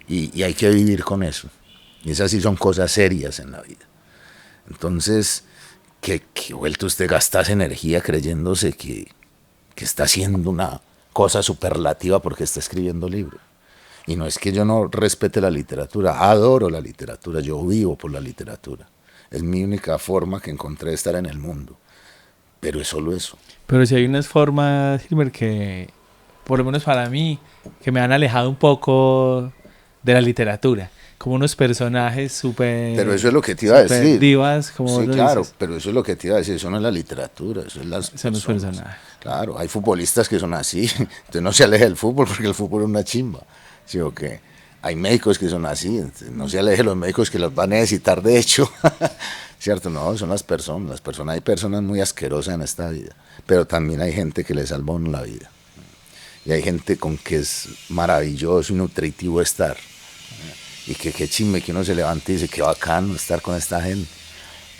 Y hay que vivir con eso. Y esas sí son cosas serias en la vida. Entonces, que vuelto usted gastase energía creyéndose que está haciendo una cosa superlativa porque está escribiendo libros. Y no es que yo no respete la literatura, adoro la literatura, yo vivo por la literatura. Es mi única forma que encontré de estar en el mundo. Pero es solo eso. Pero si hay unas formas, Hilmer, que, por lo menos para mí, que me han alejado un poco de la literatura. Como unos personajes súper... Pero eso es lo que te iba a decir. Divas, como sí, lo claro, dices. pero eso es lo que te iba a decir. Eso no es la literatura, eso es las Son los personas. personajes. Claro, hay futbolistas que son así. Entonces no se aleje del fútbol porque el fútbol es una chimba. ¿Sí o qué? Hay médicos que son así. No se aleje de los médicos que los van a necesitar, de hecho. ¿Cierto? No, son las personas. Hay personas muy asquerosas en esta vida. Pero también hay gente que le salva a uno la vida. Y hay gente con que es maravilloso y nutritivo estar. Y que qué chimbe que uno se levante y dice, qué bacano estar con esta gente.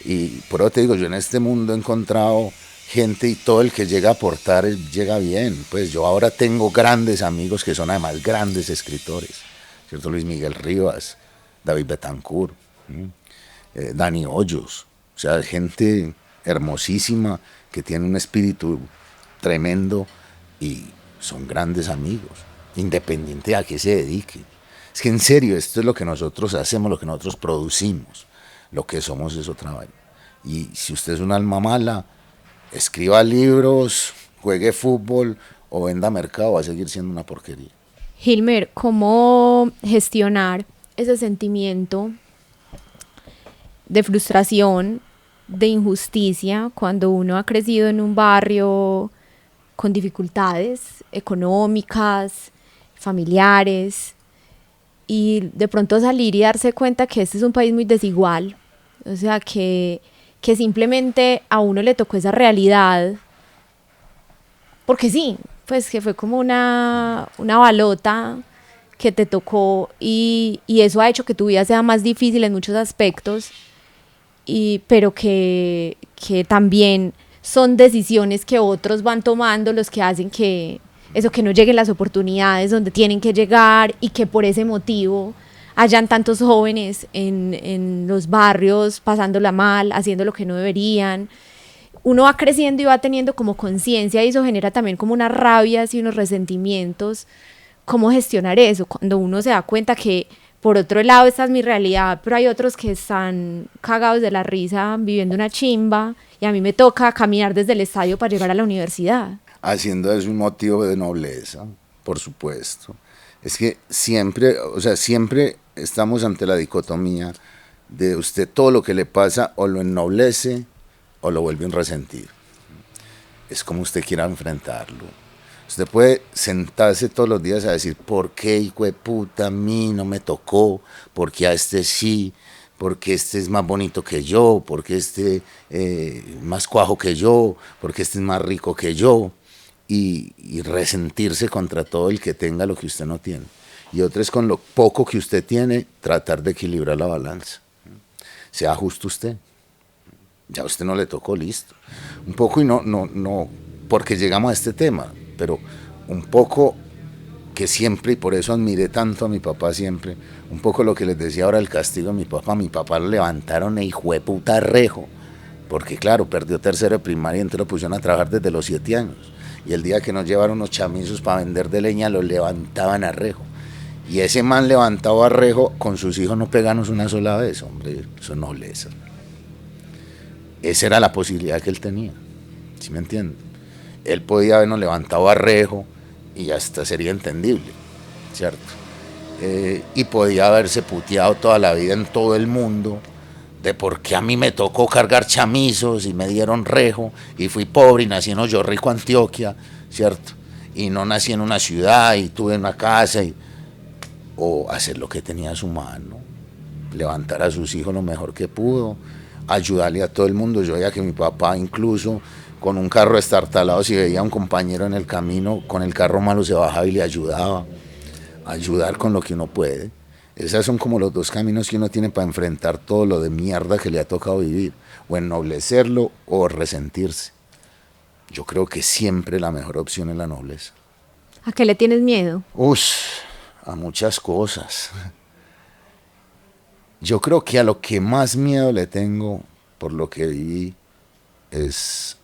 Y por eso te digo, yo en este mundo he encontrado gente y todo el que llega a aportar llega bien. Pues yo ahora tengo grandes amigos que son además grandes escritores. ¿Cierto? Luis Miguel Rivas, David Betancourt, Dani Hoyos. O sea, gente hermosísima que tiene un espíritu tremendo y son grandes amigos, independiente a qué se dedique. Es que en serio, esto es lo que nosotros hacemos, lo que nosotros producimos. Lo que somos es otra vaina. Y si usted es un alma mala, escriba libros, juegue fútbol o venda mercado, va a seguir siendo una porquería. Hilmer, ¿cómo gestionar ese sentimiento de frustración, de injusticia, cuando uno ha crecido en un barrio con dificultades económicas, familiares, y de pronto salir y darse cuenta que este es un país muy desigual? O sea, que simplemente a uno le tocó esa realidad porque sí, pues que fue como una balota que te tocó y eso ha hecho que tu vida sea más difícil en muchos aspectos, pero que también son decisiones que otros van tomando los que hacen que eso, que no lleguen las oportunidades donde tienen que llegar y que por ese motivo hayan tantos jóvenes en los barrios pasándola mal, haciendo lo que no deberían. Uno va creciendo y va teniendo como conciencia y eso genera también como unas rabias y unos resentimientos. ¿Cómo gestionar eso? Cuando uno se da cuenta que por otro lado esta es mi realidad, pero hay otros que están cagados de la risa viviendo una chimba y a mí me toca caminar desde el estadio para llegar a la universidad. Haciendo eso un motivo de nobleza, por supuesto. Es que siempre, o sea, siempre estamos ante la dicotomía de usted todo lo que le pasa o lo ennoblece o lo vuelve un resentido. Es como usted quiera enfrentarlo. Usted puede sentarse todos los días a decir, ¿por qué, hijo de puta, a mí no me tocó? ¿Por qué a este sí? ¿Por qué este es más bonito que yo? ¿Por qué este más cuajo que yo? ¿Por qué este es más rico que yo? Y resentirse contra todo el que tenga lo que usted no tiene. Y otra es con lo poco que usted tiene, tratar de equilibrar la balanza. Sea justo usted. Ya a usted no le tocó, listo. Un poco, y no, porque llegamos a este tema, pero un poco que siempre, y por eso admiré tanto a mi papá siempre, un poco lo que les decía ahora el castigo de mi papá lo levantaron e hijo de puta rejo, porque claro, perdió tercero de primaria y entonces lo pusieron a trabajar desde los 7 años, y el día que nos llevaron unos chamizos para vender de leña, lo levantaban a rejo, y ese man levantado a rejo, con sus hijos no pegamos una sola vez, hombre, eso es nobleza. Esa era la posibilidad que él tenía, ¿sí me entiende? Él podía habernos levantado a rejo y hasta sería entendible, ¿cierto? Y podía haberse puteado toda la vida en todo el mundo de por qué a mí me tocó cargar chamizos y me dieron rejo y fui pobre y nací en Hoyorrico, Antioquia, ¿cierto? Y no nací en una ciudad y tuve una casa, o hacer lo que tenía a su mano, levantar a sus hijos lo mejor que pudo, ayudarle a todo el mundo. Yo veía que mi papá incluso con un carro estartalado, si veía a un compañero en el camino con el carro malo, se bajaba y le ayudaba. Ayudar con lo que uno puede. Esos son como los dos caminos que uno tiene para enfrentar todo lo de mierda que le ha tocado vivir, o ennoblecerlo o resentirse. Yo creo que siempre la mejor opción es la nobleza. ¿A qué le tienes miedo? A muchas cosas. Yo creo que a lo que más miedo le tengo por lo que viví es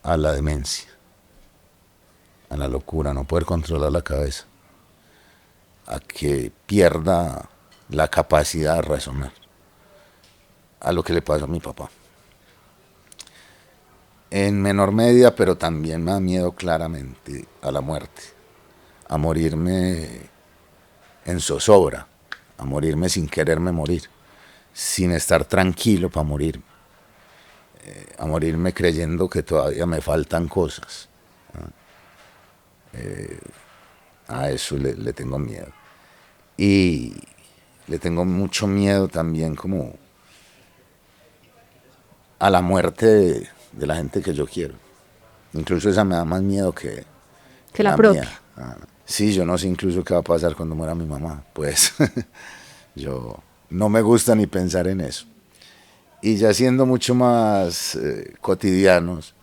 a la demencia, a la locura, no poder controlar la cabeza, a que pierda la capacidad de razonar, a lo que le pasó a mi papá. En menor medida, pero también me da miedo claramente a la muerte, a morirme en zozobra, a morirme sin quererme morir, sin estar tranquilo para morirme, a morirme creyendo que todavía me faltan cosas. A eso le tengo miedo. Y le tengo mucho miedo también como a la muerte de la gente que yo quiero. Incluso esa me da más miedo que la propia. Sí, yo no sé incluso qué va a pasar cuando muera mi mamá. Pues yo no me gusta ni pensar en eso. Y ya siendo mucho más cotidianos,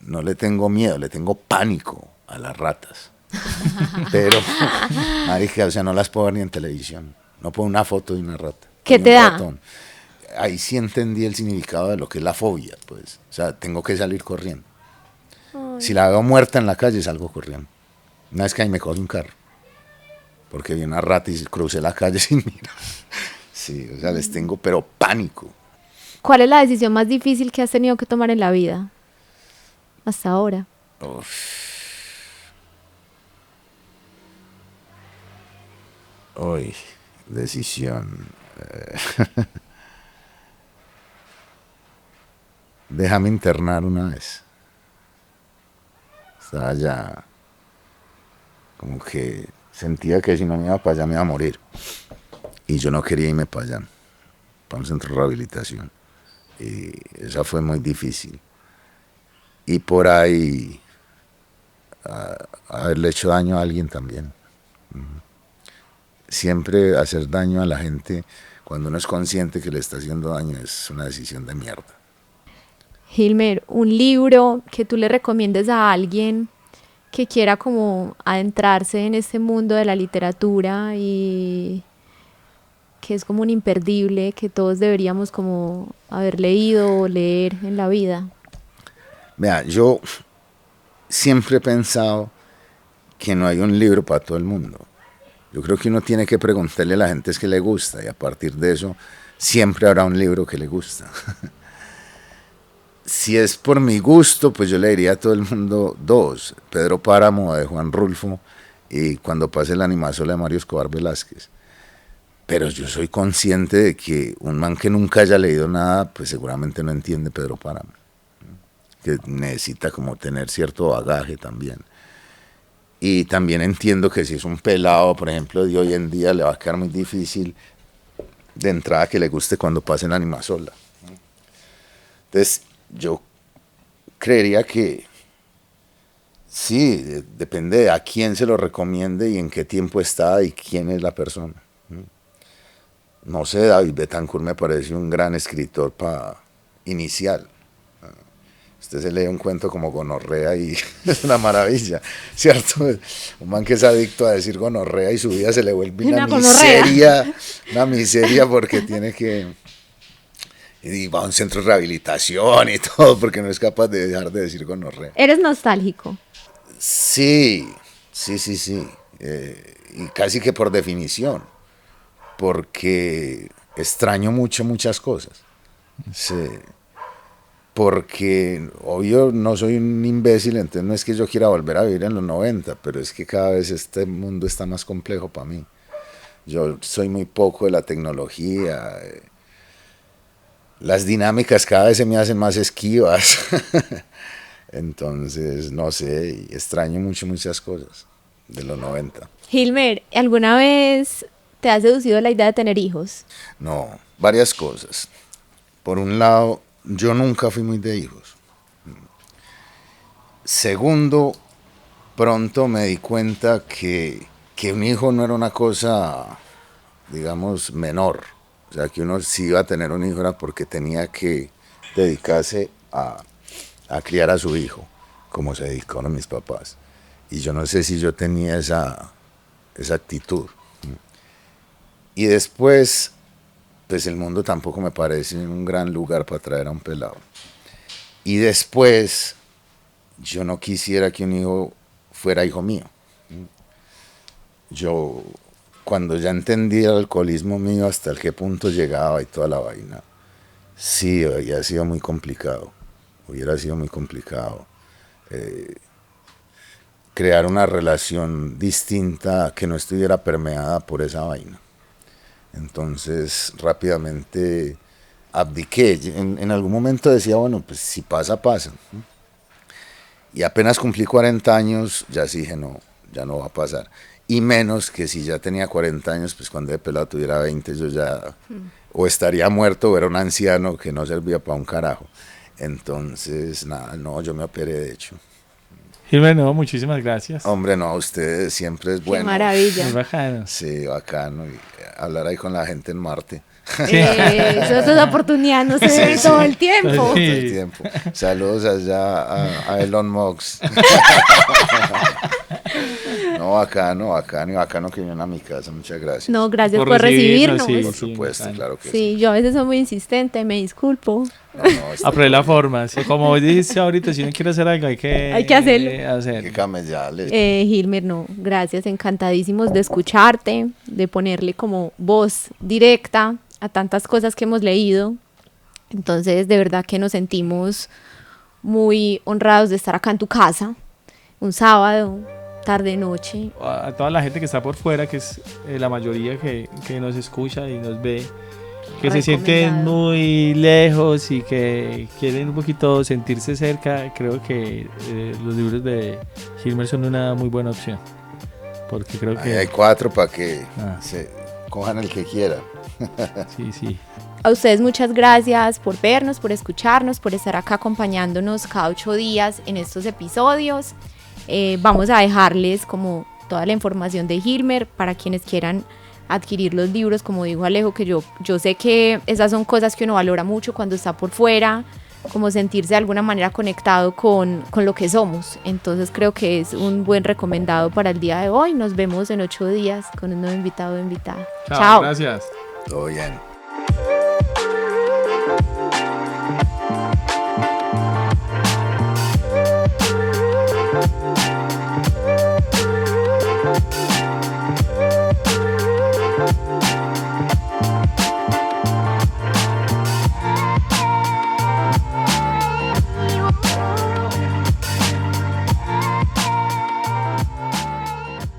no le tengo miedo, le tengo pánico a las ratas. Pero, marica, o sea, no las puedo ver ni en televisión. No puedo una foto de una rata. ¿Qué te da? Ratón. Ahí sí entendí el significado de lo que es la fobia, pues. O sea, tengo que salir corriendo. Ay. Si la veo muerta en la calle, salgo corriendo. Una vez que ahí me coge un carro, porque vi una rata y crucé la calle sin mirar. Sí, o sea, les tengo, pero pánico. ¿Cuál es la decisión más difícil que has tenido que tomar en la vida hasta ahora? Uy, decisión. Déjame internar una vez. Estaba ya como que sentía que si no me iba para allá me iba a morir. Y yo no quería irme para allá, para un centro de rehabilitación. Y esa fue muy difícil. Y por ahí haberle hecho daño a alguien también. Siempre hacer daño a la gente cuando uno es consciente que le está haciendo daño es una decisión de mierda. Hilmer, un libro que tú le recomiendes a alguien que quiera como adentrarse en este mundo de la literatura y que es como un imperdible que todos deberíamos como haber leído o leer en la vida. Vea, yo siempre he pensado que no hay un libro para todo el mundo. Yo creo que uno tiene que preguntarle a la gente es que le gusta y a partir de eso siempre habrá un libro que le gusta. Si es por mi gusto, pues yo le diría a todo el mundo dos, Pedro Páramo de Juan Rulfo y Cuando pase la animasola de Mario Escobar Velázquez. Pero yo soy consciente de que un man que nunca haya leído nada, pues seguramente no entiende Pedro Páramo, que necesita como tener cierto bagaje también. Y también entiendo que si es un pelado, por ejemplo, de hoy en día, le va a quedar muy difícil de entrada que le guste Cuando pase la animasola. Entonces, yo creería que sí, depende de a quién se lo recomiende y en qué tiempo está y quién es la persona. No sé, David Betancourt me parece un gran escritor para inicial. Usted se lee un cuento como Gonorrea y es una maravilla, ¿cierto? Un man que es adicto a decir gonorrea y su vida se le vuelve una miseria porque tiene que... Y va a un centro de rehabilitación y todo porque no es capaz de dejar de decir gonorrea. ¿Eres nostálgico? Sí. Y casi que por definición, porque extraño mucho muchas cosas. Sí. Porque, obvio, no soy un imbécil, entonces no es que yo quiera volver a vivir en los 90, pero es que cada vez este mundo está más complejo para mí. Yo soy muy poco de la tecnología, las dinámicas cada vez se me hacen más esquivas, entonces, no sé, extraño muchas cosas de los 90. Hilmer, ¿alguna vez te ha seducido la idea de tener hijos? No, varias cosas. Por un lado, yo nunca fui muy de hijos. Segundo, pronto me di cuenta que un hijo no era una cosa, digamos, menor. O sea, que uno si iba a tener un hijo era porque tenía que dedicarse a criar a su hijo, como se dedicaron mis papás. Y yo no sé si yo tenía esa actitud. Y después, pues el mundo tampoco me parece un gran lugar para traer a un pelado. Y después, yo no quisiera que un hijo fuera hijo mío. Yo, cuando ya entendí el alcoholismo mío, hasta qué punto llegaba y toda la vaina, sí, hubiera sido muy complicado. Crear una relación distinta que no estuviera permeada por esa vaina. Entonces rápidamente abdiqué. En algún momento decía, bueno, pues si pasa, pasa. Y apenas cumplí 40 años, ya sí dije, no, ya no va a pasar. Y menos que si ya tenía 40 años, pues cuando de pelado tuviera 20, yo ya o estaría muerto o era un anciano que no servía para un carajo. Entonces, nada, no, yo me operé de hecho. Hilmer, no, muchísimas gracias. Hombre, no, ustedes siempre es bueno. Qué maravilla. Muy bacano. Sí, bacano. Y hablar ahí con la gente en Marte. Esas oportunidades no se ven todo el tiempo. Todo el tiempo. Saludos allá a Elon Musk. No, bacano que vinieron a mi casa. Muchas gracias. No, gracias por recibirnos. Sí, por supuesto, claro que sí. Sí, yo a veces soy muy insistente, me disculpo. Aprende la forma. Sí, como dice ahorita, si uno quiere hacer algo, hay que hacerlo. Hay que camellarle. Hilmer, no, gracias, encantadísimos de escucharte, de ponerle como voz directa a tantas cosas que hemos leído. Entonces, de verdad que nos sentimos muy honrados de estar acá en tu casa, un sábado, tarde, noche. A toda la gente que está por fuera, que es la mayoría que nos escucha y nos ve, que se sienten muy lejos y que quieren un poquito sentirse cerca, creo que los libros de Hilmer son una muy buena opción. Porque creo que... Hay 4 para que se cojan el que quieran. Sí. A ustedes muchas gracias por vernos, por escucharnos, por estar acá acompañándonos cada 8 días en estos episodios. Vamos a dejarles como toda la información de Hilmer para quienes quieran adquirir los libros, como dijo Alejo, que yo sé que esas son cosas que uno valora mucho cuando está por fuera, como sentirse de alguna manera conectado con lo que somos. Entonces creo que es un buen recomendado para el día de hoy. Nos vemos en 8 días con un nuevo invitado o invitada. Chao. Gracias. Todo bien.